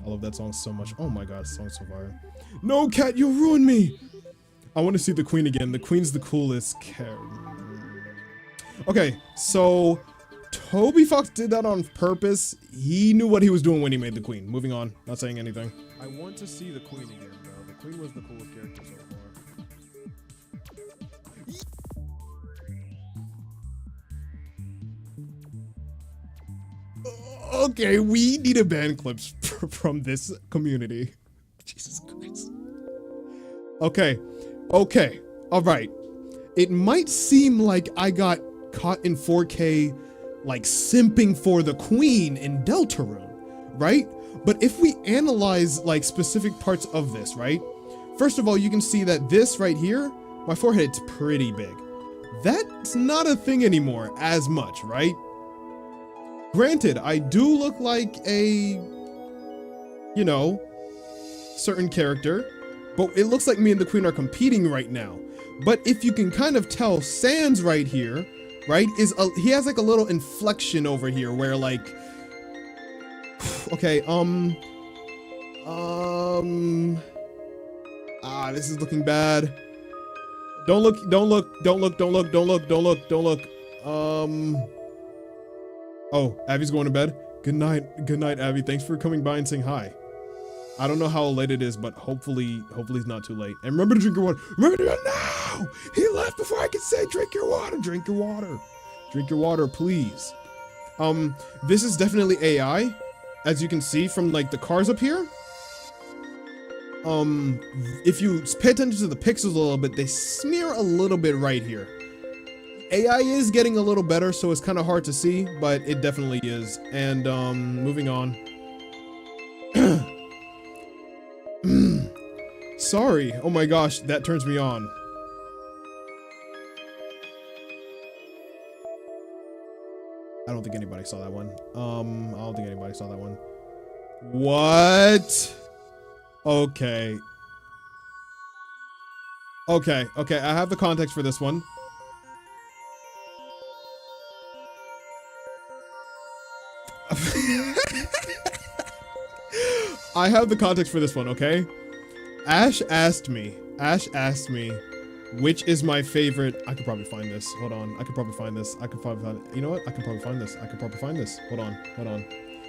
[SPEAKER 1] I love that song so much. Oh my god, this song's so fire. No, cat, you ruined me. I want to see the queen again. The queen's the coolest. Okay, so Toby Fox did that on purpose. He knew what he was doing when he made the queen. Moving on, not saying anything. I want to see the queen again, bro. The queen was the coolest character so far. Okay, we need to ban clips from this community. Jesus Christ. Okay, all right. It might seem like I got caught in 4K, like simping for the queen in Deltarune, right? But if we analyze like specific parts of this, right? First of all, you can see that this right here, my forehead's pretty big. That's not a thing anymore as much, right? Granted, I do look like a, you know, certain character, but it looks like me and the queen are competing right now. But if you can kind of tell, Sans right here, right, he has like a little inflection over here where like, okay, this is looking bad. Don't look. Oh, Abby's going to bed. Good night, Abby. Thanks for coming by and saying hi. I don't know how late it is, but hopefully it's not too late. And remember to drink your water. Remember to no! He left before I could say drink your water. Drink your water. Drink your water, please. This is definitely AI, as you can see from like the cars up here. If you pay attention to the pixels a little bit, they smear a little bit right here. AI is getting a little better, so it's kind of hard to see, but it definitely is. And moving on. Sorry. Oh my gosh, that turns me on. I don't think anybody saw that one. I don't think anybody saw that one. What? Okay. Okay, I have the context for this one. I have the context for this one, okay? Ash asked me, which is my favorite. I could probably find this. Hold on. I could probably find this. You know what? I can probably find this. Hold on.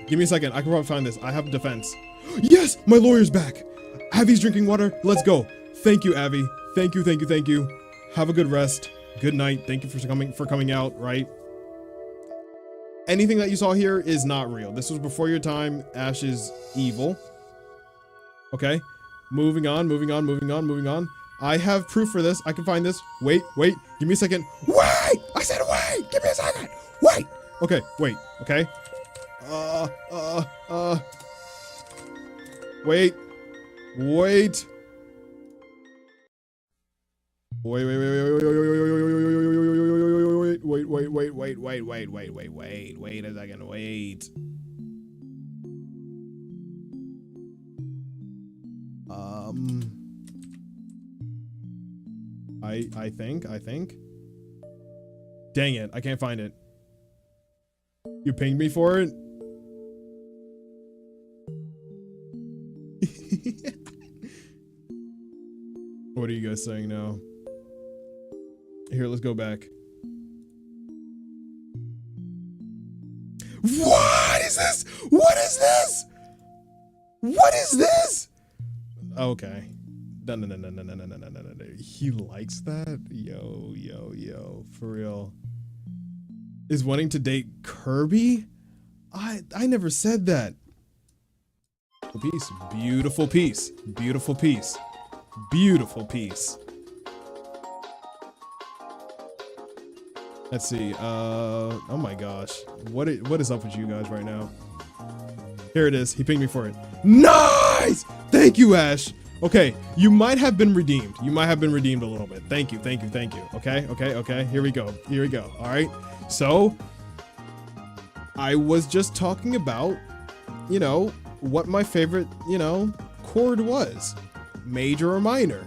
[SPEAKER 1] Give me a second. I can probably find this. I have defense. Yes! My lawyer's back! Abby's drinking water. Let's go. Thank you, Abby. Thank you. Have a good rest. Good night. Thank you for coming out, right? Anything that you saw here is not real. This was before your time. Ash is evil. Okay. Moving on. I have proof for this. I can find this. Wait. Give me a second. Wait! I said wait! Give me a second. Wait! Okay, wait. Okay. Wait. Wait a second, wait. I think. Dang it, I can't find it. You pinged me for it? What are you guys saying now? Here, let's go back. What is this? What is this? What is this? Okay. No. He likes that? Yo, for real. Is wanting to date Kirby? I never said that. Beautiful piece. Beautiful piece. Beautiful piece. Let's see. Oh my gosh. What is up with you guys right now? Here it is. He pinged me for it. Nice! Thank you, Ash. Okay, you might have been redeemed. You might have been redeemed a little bit. Thank you. Okay. Here we go. All right. So, I was just talking about, you know, what my favorite, you know, chord was. Major or minor.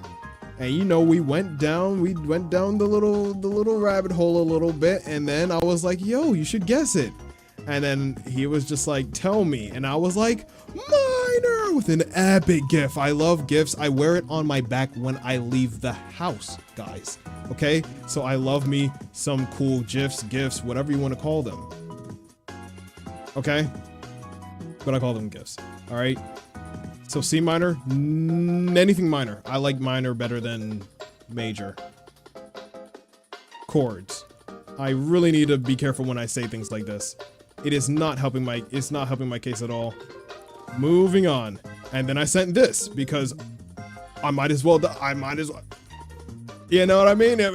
[SPEAKER 1] And you know, we went down the little rabbit hole a little bit, and then I was like, yo, you should guess it. And then he was just like, tell me. And I was like, minor, with an epic gif. I love gifs. I wear it on my back when I leave the house, guys. Okay? So I love me some cool gifs, whatever you want to call them. Okay? But I call them gifs. All right? So C minor, anything minor. I like minor better than major. Chords. I really need to be careful when I say things like this. It is not helping my case at all. Moving on. And then I sent this because I might as well, you know what I mean? You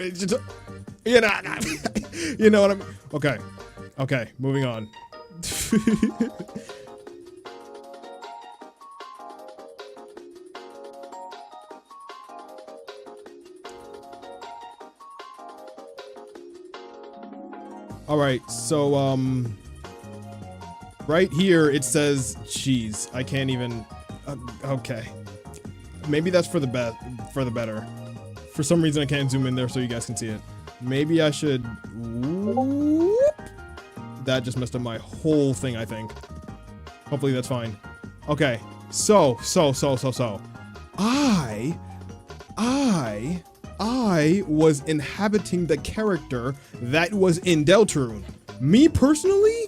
[SPEAKER 1] know what I mean? Okay, moving on. All right, so right here it says cheese. I can't even. Okay, maybe that's for the better. For some reason, I can't zoom in there so you guys can see it. Maybe I should. Whoop. That just messed up my whole thing, I think. Hopefully that's fine. Okay, so. I was inhabiting the character that was in Deltarune. Me personally,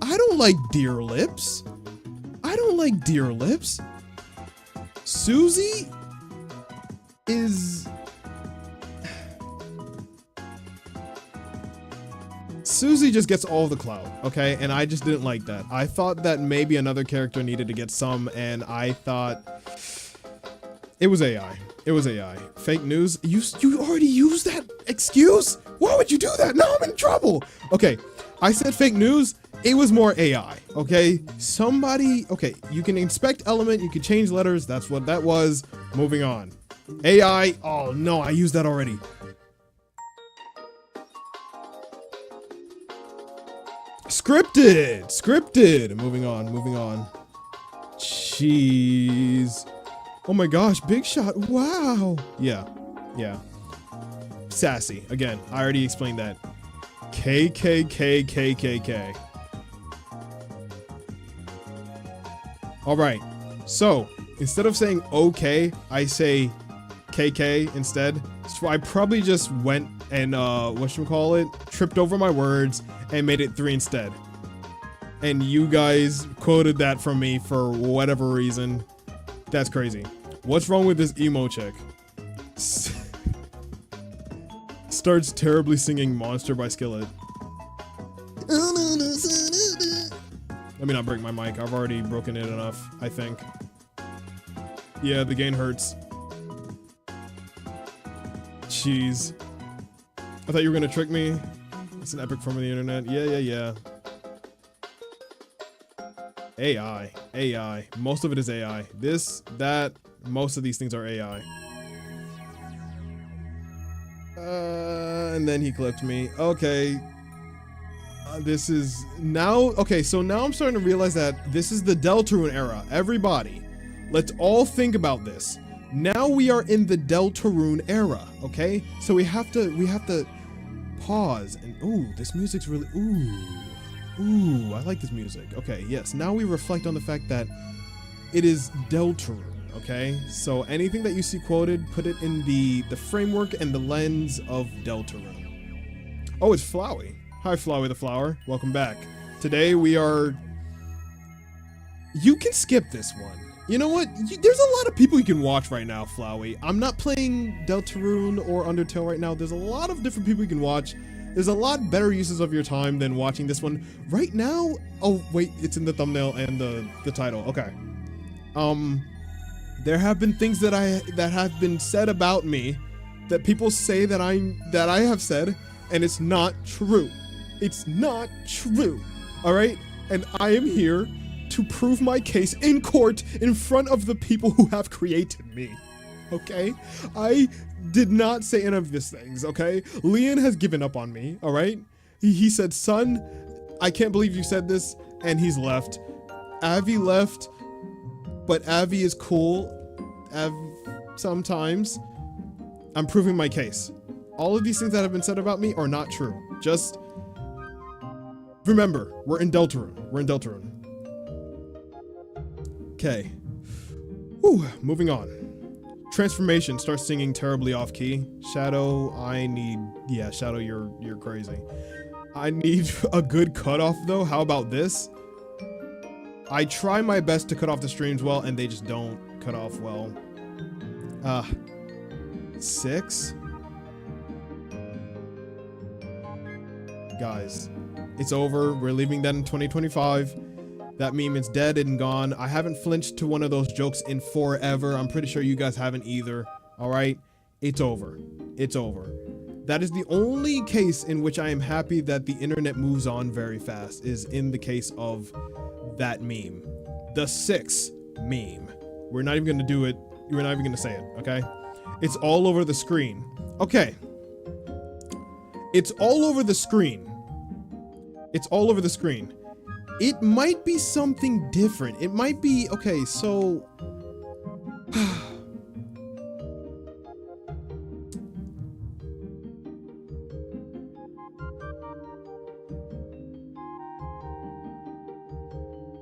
[SPEAKER 1] I don't like deer lips. Susie just gets all the clout, okay? And I just didn't like that. I thought that maybe another character needed to get some, and I thought it was AI. Fake news. You already used that excuse? Why would you do that? Now I'm in trouble. Okay, I said fake news. It was more AI, okay? Okay, you can inspect element, you can change letters. That's what that was. Moving on. AI. Oh no, I used that already. Scripted. Moving on. Jeez. Oh my gosh, big shot. Wow. Yeah. Sassy. Again, I already explained that. KKK. All right. So instead of saying okay, I say KK instead. So I probably just went and tripped over my words and made it 3 instead. And you guys quoted that from me for whatever reason. That's crazy. What's wrong with this emo chick? Starts terribly singing Monster by Skillet. Let me not break my mic. I've already broken it enough, I think. Yeah, the gain hurts. Jeez. I thought you were gonna trick me. It's an epic form of the internet. Yeah. AI. Most of it is AI. Most of these things are AI. And then he clipped me. Okay. This is now. Okay, so now I'm starting to realize that this is the Deltarune era. Everybody, let's all think about this. Now we are in the Deltarune era, okay? So we have to pause and ooh, this music's really ooh, I like this music. Okay, yes. Now we reflect on the fact that it is Deltarune, okay? So anything that you see quoted, put it in the framework and the lens of Deltarune. Oh, it's Flowey. Hi, Flowey the Flower. Welcome back. Today we are... You can skip this one. You know what? There's a lot of people you can watch right now, Flowey. I'm not playing Deltarune or Undertale right now. There's a lot of different people you can watch. There's a lot better uses of your time than watching this one. Right now... Oh, wait. It's in the thumbnail and the title. Okay. There have been things that have been said about me that people say that I have said, and it's not true. It's not true. All right? And I am here to prove my case in court in front of the people who have created me. Okay? I did not say any of these things, okay? Leon has given up on me, all right? He said, son, I can't believe you said this, and he's left. Avi left, but Avi is cool. Sometimes. I'm proving my case. All of these things that have been said about me are not true. Just remember, we're in Deltarune. We're in Deltarune. Okay. Whew, moving on. Transformation starts singing terribly off key. Shadow, Shadow, you're crazy. I need a good cutoff though. How about this? I try my best to cut off the streams well, and they just don't cut off well. 6? Guys, it's over. We're leaving that in 2025. That meme is dead and gone. I haven't flinched to one of those jokes in forever. I'm pretty sure you guys haven't either. All right? It's over. It's over. That is the only case in which I am happy that the internet moves on very fast, is in the case of that meme. The 6 meme. We're not even going to do it. We're not even going to say it, okay? It's all over the screen. Okay. It's all over the screen. It's all over the screen. It might be something different. It might be, okay, so...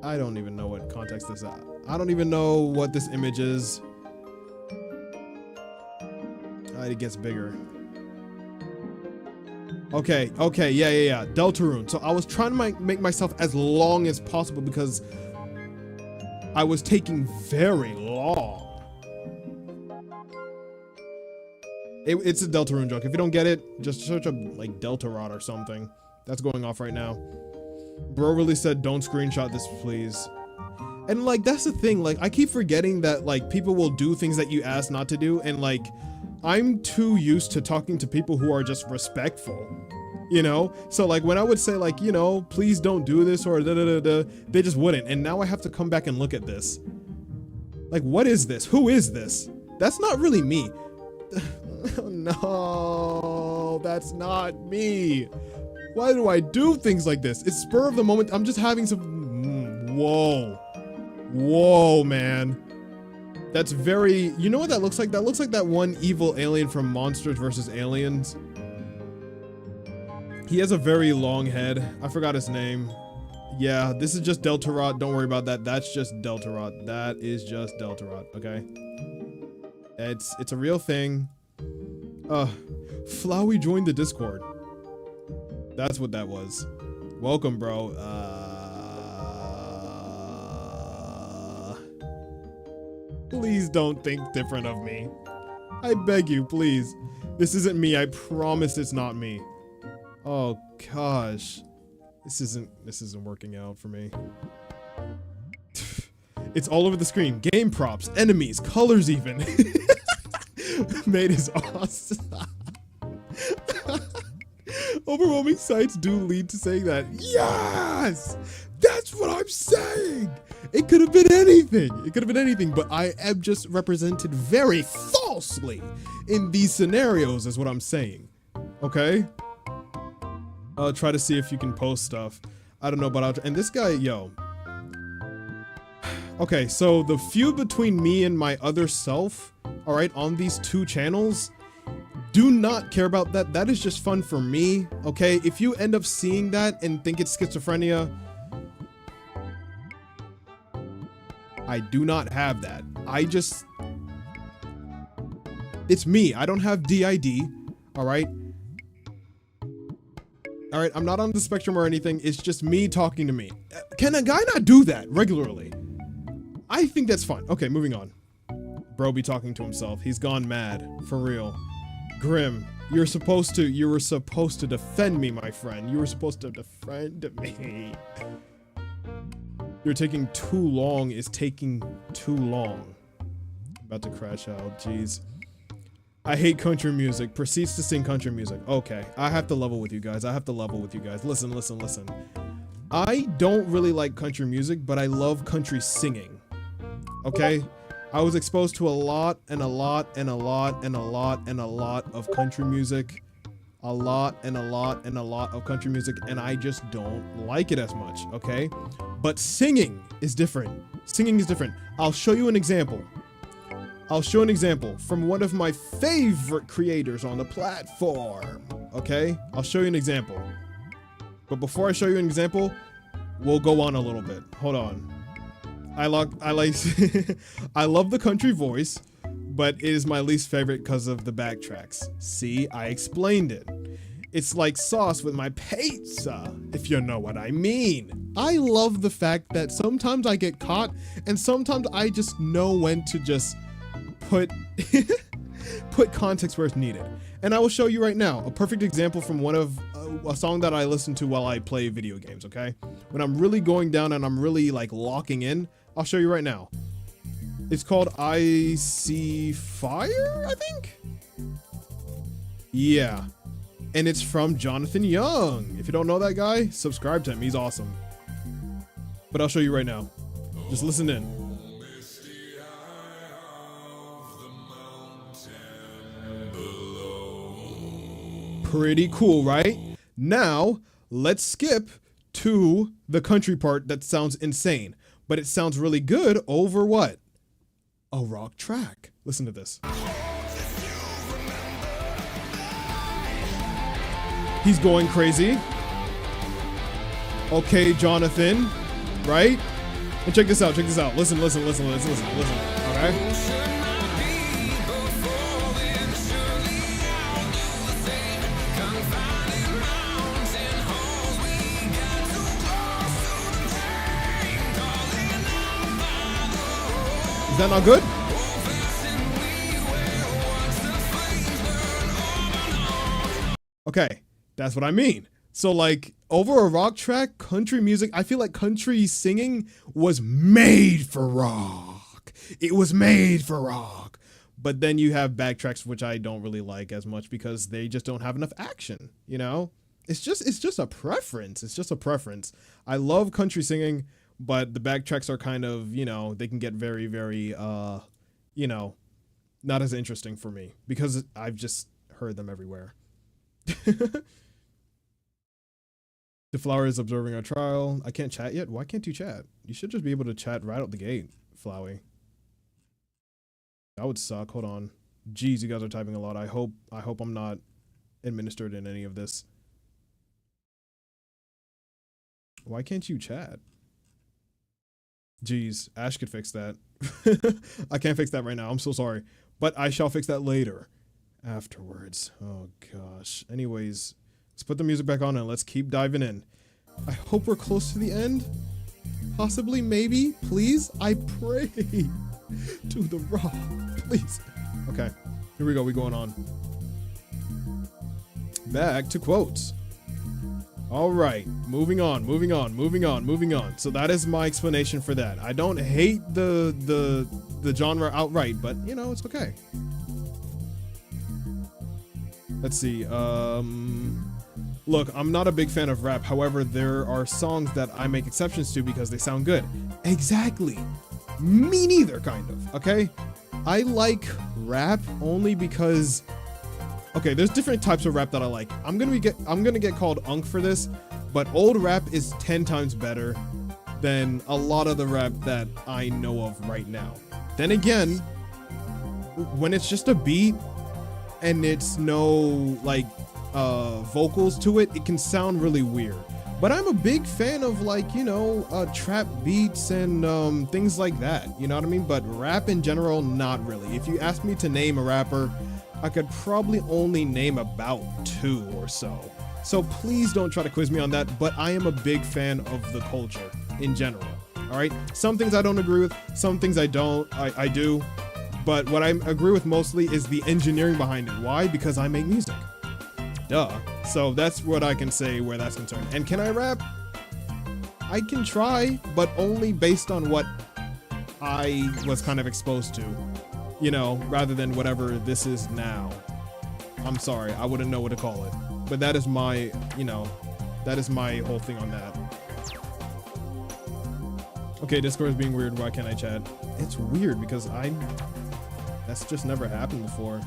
[SPEAKER 1] I don't even know what context this is. I don't even know what this image is. It gets bigger. Okay, yeah. Deltarune. So I was trying to make myself as long as possible because I was taking very long. It's a Deltarune joke. If you don't get it, just search up like Deltarod or something. That's going off right now. Bro really said, don't screenshot this, please. And like, that's the thing. Like, I keep forgetting that like people will do things that you ask not to do. And like, I'm too used to talking to people who are just respectful, you know? So like when I would say like, you know, please don't do this or they just wouldn't. And now I have to come back and look at this. Like, what is this? Who is this? That's not really me. No, that's not me. Why do I do things like this? It's spur of the moment. I'm just having some, whoa, man. That's very, you know what that looks like? That looks like that one evil alien from Monsters vs. Aliens. He has a very long head. I forgot his name. Yeah, this is just Deltarod. Don't worry about that. That's just Deltarod. That is just Deltarod, okay? It's a real thing. Flowey joined the Discord. That's what that was. Welcome, bro. Please don't think different of me. I beg you, please. This isn't me. I promise it's not me. Oh gosh. This isn't working out for me. It's all over the screen. Game props, enemies, colors even. Mate is awesome. Overwhelming sights do lead to saying that. Yes! That's what I'm saying! It could have been anything. It could have been anything, but I am just represented very falsely in these scenarios is what I'm saying. Okay? I'll try to see if you can post stuff. I don't know, but and this guy, yo. Okay, so the feud between me and my other self, all right, on these two channels, do not care about that. That is just fun for me, okay? If you end up seeing that and think it's schizophrenia, I do not have that. It's me. I don't have DID, all right? All right, I'm not on the spectrum or anything. It's just me talking to me. Can a guy not do that regularly? I think that's fun. Okay, moving on. Bro be talking to himself. He's gone mad, for real. Grim, you were supposed to defend me, my friend. You were supposed to defend me. You're taking too long is taking too long. About to crash out, jeez. I hate country music. Proceeds to sing country music. Okay, I have to level with you guys. Listen, listen, listen. I don't really like country music, but I love country singing. Okay? I was exposed to a lot of country music. A lot of country music, and I just don't like it as much, okay? But singing is different. I'll show you an example. From one of my favorite creators on the platform, okay? I'll show you an example. But before I show you an example, we'll go on a little bit. Hold on. I love the country voice, but it is my least favorite because of the backtracks. See, I explained it. It's like sauce with my pizza, if you know what I mean. I love the fact that sometimes I get caught and sometimes I just know when to just put context where it's needed. And I will show you right now a perfect example from one of a song that I listen to while I play video games, okay? When I'm really going down and I'm really like locking in, I'll show you right now. It's called I See Fire, I think? Yeah. And it's from Jonathan Young. If you don't know that guy, subscribe to him. He's awesome. But I'll show you right now. Just listen in. Pretty cool, right? Now, let's skip to the country part that sounds insane, but it sounds really good over what? A rock track. Listen to this. He's going crazy. Okay, Jonathan, right? And check this out. Listen. Okay? Is that not good? Okay, that's what I mean. So like over a rock track, country music, I feel like country singing was made for rock. It was made for rock. But then you have backtracks, which I don't really like as much because they just don't have enough action, you know? It's just a preference. It's just a preference. I love country singing, but the backtracks are kind of, you know, they can get very, very, you know, not as interesting for me because I've just heard them everywhere. The flower is observing our trial. I can't chat yet. Why can't you chat? You should just be able to chat right out the gate, Flowey. That would suck. Hold on. Jeez, you guys are typing a lot. I hope I'm not administered in any of this. Why can't you chat? Jeez, Ash could fix that. I can't fix that right now. I'm so sorry. But I shall fix that later. Afterwards. Oh gosh. Anyways, let's put the music back on and let's keep diving in. I hope we're close to the end. Possibly, maybe, please. I pray to the rock, please. Okay, here we go. We going on. Back to quotes. All right, moving on. So that is my explanation for that. I don't hate the genre outright, but you know, it's okay. Let's see. Look, I'm not a big fan of rap. However, there are songs that I make exceptions to because they sound good. Exactly. Me neither, kind of. Okay. I like rap only because. Okay, there's different types of rap that I like. I'm gonna get called unk for this, but old rap is 10 times better than a lot of the rap that I know of right now. Then again, when it's just a beat and it's no like vocals to it, it can sound really weird. But I'm a big fan of like, you know, trap beats and things like that, you know what I mean? But rap in general, not really. If you ask me to name a rapper, I could probably only name about 2 or so. So please don't try to quiz me on that, but I am a big fan of the culture in general, all right? Some things I don't agree with, some things I do, but what I agree with mostly is the engineering behind it. Why? Because I make music. Duh. So that's what I can say where that's concerned. And can I rap? I can try, but only based on what I was kind of exposed to, you know, rather than whatever this is now. I'm sorry, I wouldn't know what to call it. But that is my, you know, that is my whole thing on that. Okay, Discord is being weird. Why can't I chat? It's weird because that's just never happened before.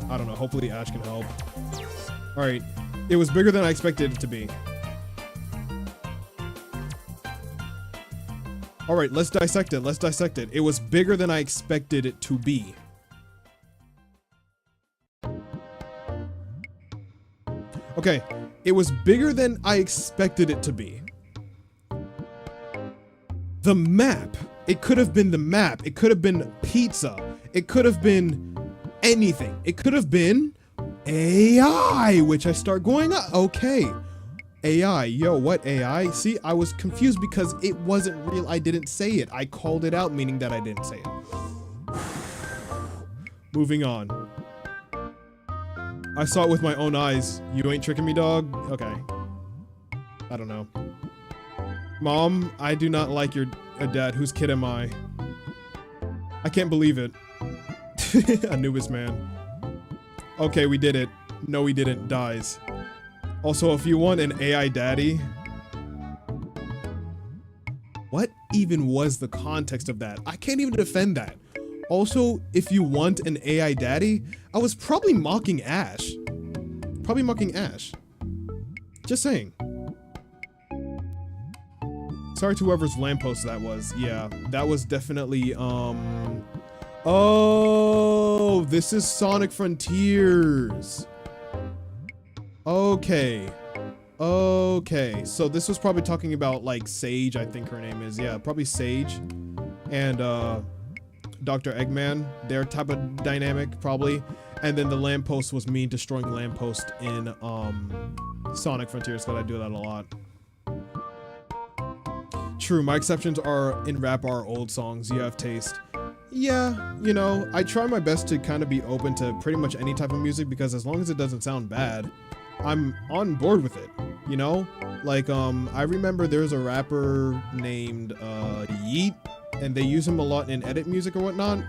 [SPEAKER 1] I don't know. Hopefully Ash can help. All right. It was bigger than I expected it to be. All right, let's dissect it. Let's dissect it. It was bigger than I expected it to be. Okay. It was bigger than I expected it to be. The map. It could have been the map. It could have been pizza. It could have been anything. It could have been AI, which I start going up. Okay. AI. Yo, what AI? See, I was confused because it wasn't real. I didn't say it. I called it out, meaning that I didn't say it. Moving on. I saw it with my own eyes. You ain't tricking me, dog? Okay. I don't know. Mom, I do not like your dad. Whose kid am I? I can't believe it. Anubis man. Okay, we did it. No, we didn't. Dies. Also, if you want an AI daddy... What even was the context of that? I can't even defend that. Also, if you want an AI daddy, I was probably mocking Ash. Probably mocking Ash. Just saying. Sorry to whoever's lamppost that was. Yeah, that was definitely, Oh, this is Sonic Frontiers. Okay. Okay, so this was probably talking about, like, Sage, I think her name is. Yeah, probably Sage. And, Dr. Eggman, their type of dynamic, probably. And then the lamppost was me destroying lamppost in, Sonic Frontiers, because I do that a lot. True, my exceptions are in rap are old songs. You have taste. Yeah, you know, I try my best to kind of be open to pretty much any type of music because as long as it doesn't sound bad, I'm on board with it, you know? Like, I remember there's a rapper named, Yeet, and they use him a lot in edit music or whatnot.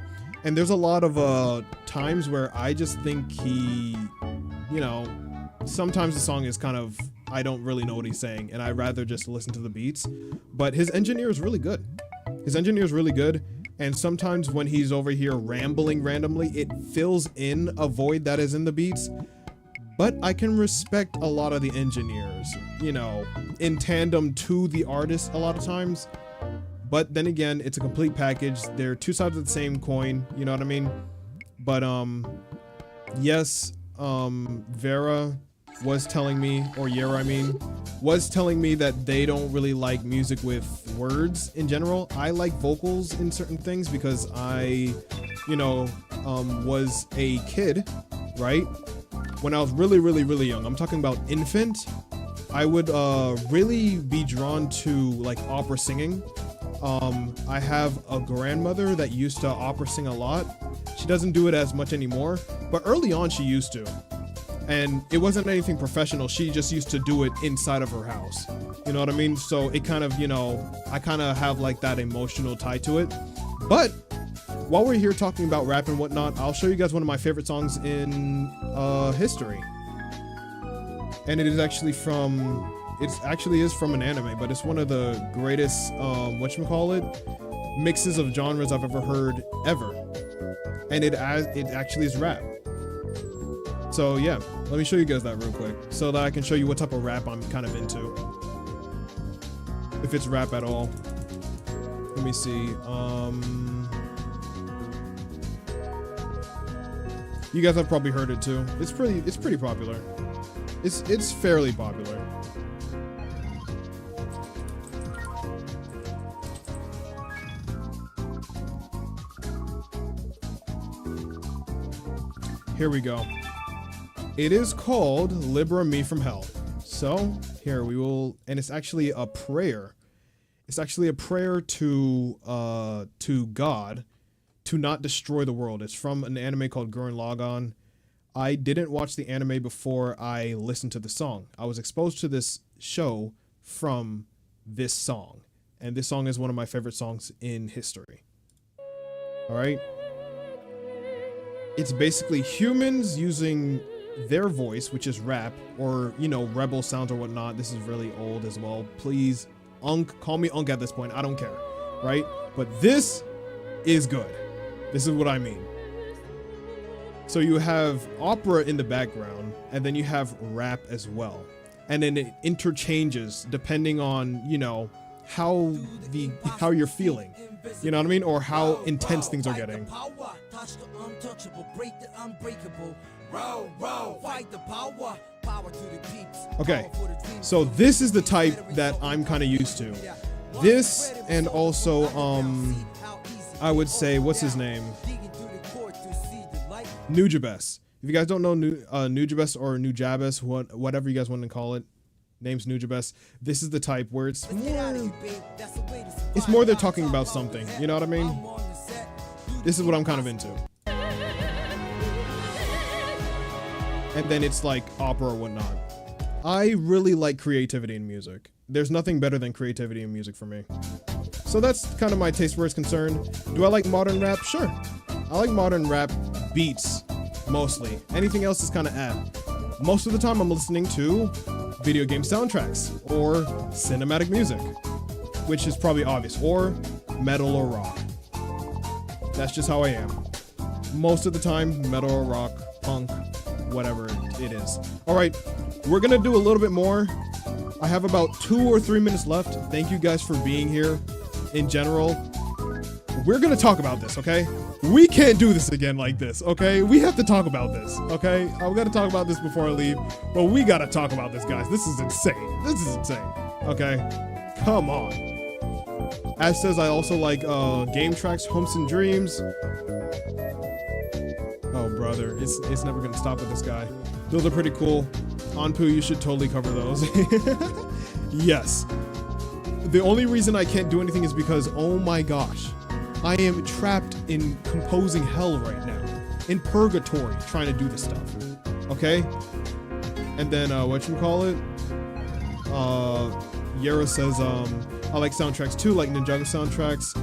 [SPEAKER 1] And there's a lot of, times where I just think he, you know, sometimes the song is kind of, I don't really know what he's saying, and I'd rather just listen to the beats. But his engineer is really good. His engineer is really good, and sometimes when he's over here rambling randomly, it fills in a void that is in the beats. But I can respect a lot of the engineers, you know, in tandem to the artist a lot of times. But then again, it's a complete package. They're two sides of the same coin, you know what I mean? But, yes, Vera was telling me, or Yera, I mean, was telling me that they don't really like music with words in general. I like vocals in certain things because I, you know, was a kid, right? When I was really young, I'm talking about infant, I would really be drawn to like opera singing. I have a grandmother that used to opera sing a lot. She doesn't do it as much anymore, but early on she used to. And it wasn't anything professional. She just used to do it inside of her house. You know what I mean? So it kind of, you know, I kind of have like that emotional tie to it. But while we're here talking about rap and whatnot, I'll show you guys one of my favorite songs in history. And it is actually from, it actually is from an anime, but it's one of the greatest, whatchamacallit, mixes of genres I've ever heard, ever. And it actually is rap. So yeah, let me show you guys that real quick so that I can show you what type of rap I'm kind of into. if it's rap at all. Let me see. You guys have probably heard it too. It's pretty popular. It's fairly popular. Here we go. It is called Libera Me from Hell. So here we will, and it's actually a prayer. It's actually a prayer to God to not destroy the world. It's from an anime called Gurren Lagann. I didn't watch the anime before I listened to the song. I was exposed to this show from this song, and this song is one of my favorite songs in history. All right. It's basically humans using their voice, which is rap, or, you know, rebel sounds or whatnot. This is really old as well. Please, call me Unk at this point. I don't care, right? But this is good. This is what I mean. So you have opera in the background, and then you have rap as well. And then it interchanges depending on, you know, how you're feeling. You know what I mean? Or how intense things are getting. Okay, so this is the type that I'm kind of used to. This, and also, I would say, what's his name? Nujabes. If you guys don't know Nujabes or Nujabes, whatever you guys want to call it, name's Nujabes. This is the type where it's more they're talking about something. You know what I mean? This is what I'm kind of into. And then it's like opera or whatnot. I really like creativity in music. There's nothing better than creativity in music for me. So that's kind of my taste where it's concerned. Do I like modern rap? Sure. I like modern rap beats, mostly. Anything else is kind of Most of the time I'm listening to video game soundtracks or cinematic music, which is probably obvious, or metal or rock. That's just how I am. Most of the time, metal or rock, punk, whatever it is. All right, we're gonna do a little bit more. I have about 2 or 3 minutes left. Thank you guys for being here. In general, we're gonna talk about this, okay? We can't do this again like this, okay? We have to talk about this, okay? I'm gonna talk about this before I leave, but we gotta talk about this, guys. This is insane. This is insane, okay? Come on. As says, I also like game tracks, Hopes and Dreams. Oh, brother, it's never gonna stop with this guy. Those are pretty cool. Anpu, you should totally cover those. Yes. The only reason I can't do anything is because, oh my gosh, I am trapped in composing hell right now. In purgatory, trying to do this stuff. Okay? And then, whatchamacallit? Yara says, I like soundtracks too, like Ninjago soundtracks.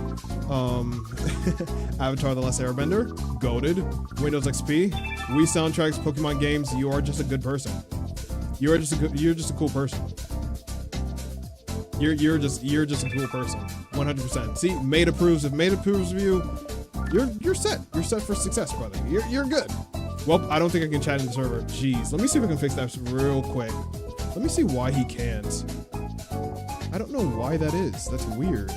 [SPEAKER 1] Avatar The Last Airbender, goated. Windows XP, Wii soundtracks, Pokemon games. You are just a good person. You're just a cool person. You're just a cool person. 100%. See, Mate approves. If Mate approves of you, you're set. You're set for success, brother. You're good. Well, I don't think I can chat in the server. Jeez, let me see if I can fix that real quick. Let me see why he can't. I don't know why that is. That's weird.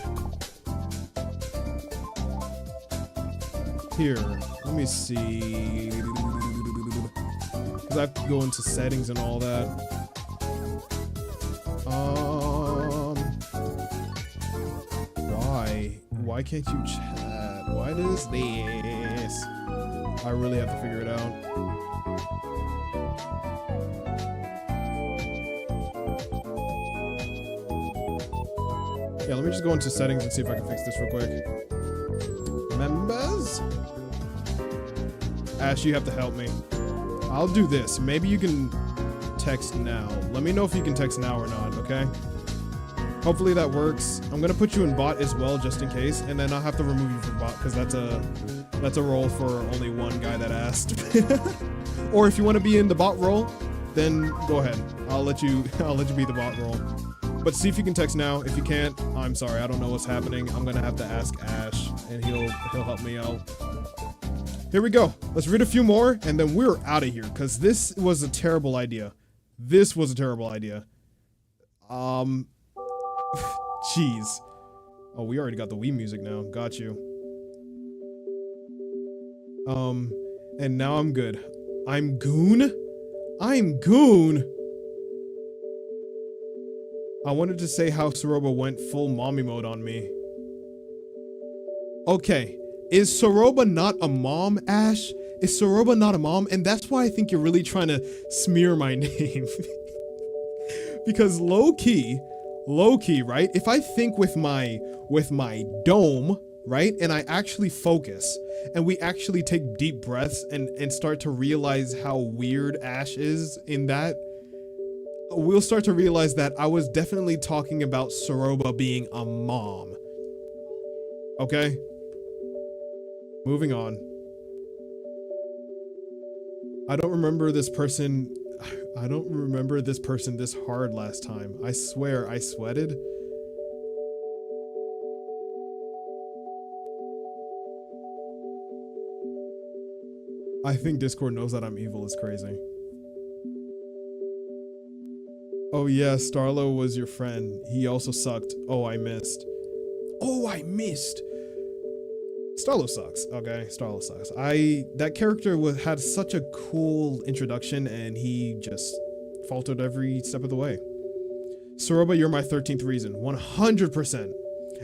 [SPEAKER 1] Here, let me see. Because I have to go into settings and all that. Why can't you chat? What is this? I really have to figure it out. Yeah, let me just go into settings and see if I can fix this real quick. Members? Ash, you have to help me. I'll do this. Maybe you can text now. Let me know if you can text now or not, okay? Hopefully that works. I'm gonna put you in bot as well, just in case, and then I'll have to remove you from bot because that's a role for only one guy that asked. Or if you want to be in the bot role, then go ahead. I'll let you be the bot role. But see if you can text now. If you can't, I'm sorry. I don't know what's happening. I'm gonna have to ask Ash, and he'll help me out. Here we go. Let's read a few more, and then we're out of here because this was a terrible idea. This was a terrible idea. Jeez. Oh, we already got the Wii music now. Got you. And now I'm good. I'm Goon? I'm Goon! I wanted to say how Soroba went full mommy mode on me. Okay, is Soroba not a mom, Ash? Is Soroba not a mom? And that's why I think you're really trying to smear my name. Because low-key, right? If I think with my dome, right? And I actually focus and we actually take deep breaths and start to realize how weird Ash is in that, we'll start to realize that I was definitely talking about Soroba being a mom. Okay? Moving on. I don't remember this person this hard last time. I swear I sweated. I think Discord knows that I'm evil is crazy. Oh yeah, Starlo was your friend. He also sucked. Oh, I missed. Starlo sucks. Okay, Starlo sucks. That character had such a cool introduction and he just faltered every step of the way. Soroba, you're my 13th reason. 100%.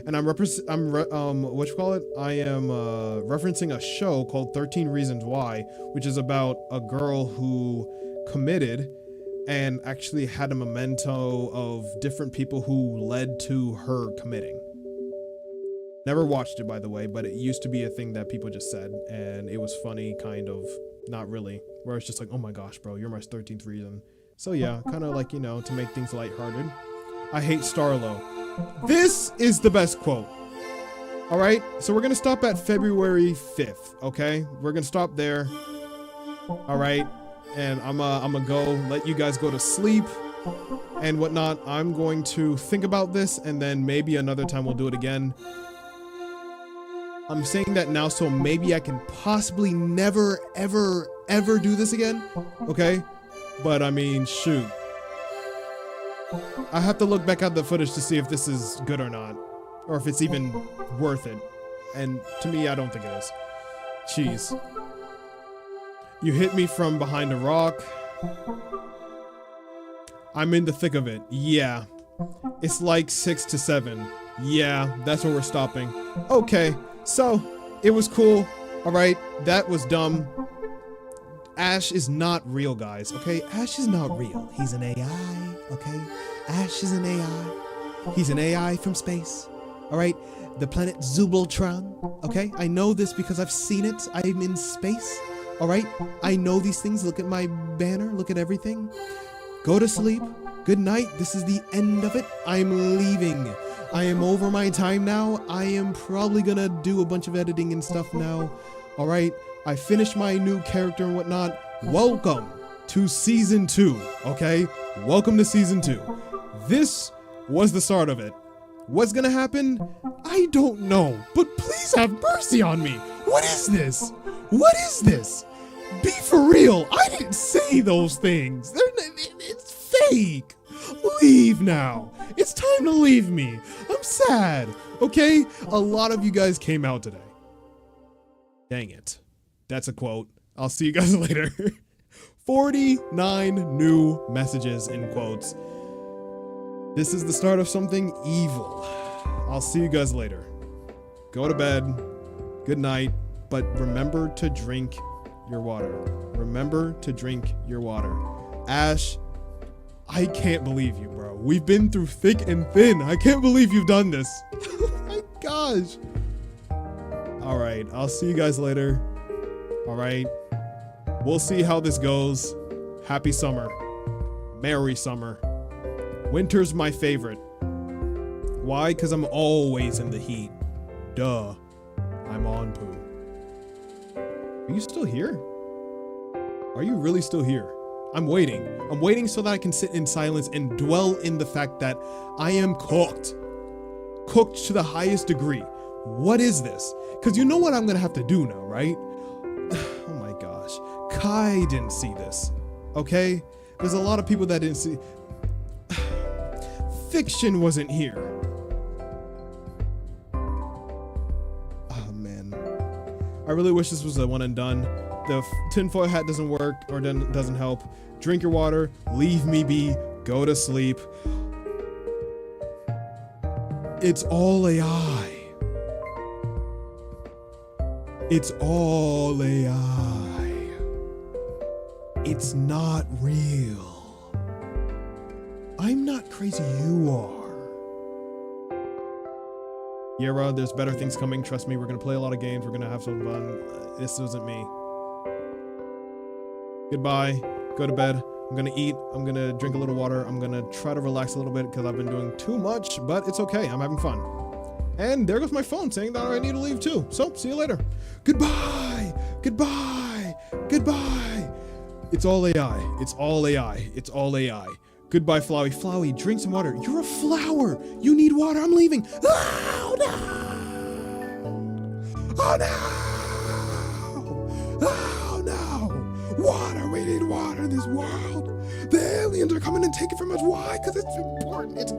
[SPEAKER 1] And I am referencing a show called 13 Reasons Why, which is about a girl who committed and actually had a memento of different people who led to her committing. Never watched it, by the way, but it used to be a thing that people just said, and it was funny, kind of, not really, where it's just like, oh my gosh, bro, you're my 13th reason. So yeah, kind of like, you know, to make things lighthearted. I hate Starlo. This is the best quote. All right, so we're gonna stop at February 5th, okay? We're gonna stop there. All right, and I'm gonna go let you guys go to sleep and whatnot. I'm going to think about this, and then maybe another time we'll do it again. I'm saying that now so maybe I can possibly never, ever, ever do this again, okay? But I mean, shoot. I have to look back at the footage to see if this is good or not, or if it's even worth it. And to me, I don't think it is. Jeez. You hit me from behind a rock. I'm in the thick of it. Yeah. It's like 6 to 7. Yeah, that's where we're stopping. Okay, so it was cool. All right, that was dumb. Ash is not real, guys, okay? Ash is not real. He's an AI, okay? Ash is an AI. He's an AI from space, all right? The planet Zubultron, okay? I know this because I've seen it. I'm in space, all right? I know these things. Look at my banner. Look at everything. Go to sleep. Good night. This is the end of it. I'm leaving. I am over my time now. I am probably gonna do a bunch of editing and stuff now, all right? I finished my new character and whatnot. Welcome to season 2, okay? Welcome to season 2. This was the start of it. What's gonna happen? I don't know, but please have mercy on me. What is this? What is this? Be for real. I didn't say those things. It's fake. Leave now. It's time to leave me. I'm sad, okay? A lot of you guys came out today. Dang it. That's a quote. I'll see you guys later. 49 new messages in quotes. This is the start of something evil. I'll see you guys later. Go to bed. Good night. But remember to drink your water. Remember to drink your water. Ash, I can't believe you, bro. We've been through thick and thin. I can't believe you've done this. Oh my gosh. All right. I'll see you guys later. All right, we'll see how this goes. Happy summer. Merry summer. Winter's my favorite. Why? Because I'm always in the heat. Duh. I'm Anpu. Are you still here? Are you really still here? I'm waiting. I'm waiting so that I can sit in silence and dwell in the fact that I am cooked. Cooked to the highest degree. What is this? Because you know what I'm going to have to do now, right? Oh my gosh. Kai didn't see this, okay? There's a lot of people that didn't see. Fiction wasn't here. I really wish this was a one and done. The tinfoil hat doesn't work or doesn't help. Drink your water, leave me be, go to sleep. It's all AI. It's all AI. It's not real. I'm not crazy, you are. Yeah, Rod, there's better things coming. Trust me, we're gonna play a lot of games. We're gonna have some fun. This isn't me. Goodbye. Go to bed. I'm gonna eat. I'm gonna drink a little water. I'm gonna try to relax a little bit because I've been doing too much, but it's okay. I'm having fun. And there goes my phone saying that I need to leave too. So, see you later. Goodbye. Goodbye. Goodbye. It's all AI. It's all AI. It's all AI. Goodbye, Flowey. Flowey, drink some water. You're a flower. You need water. I'm leaving. Oh, no. Oh, no. Oh, no. Water. We need water in this world. The aliens are coming and taking from us. Why? Because it's important. It's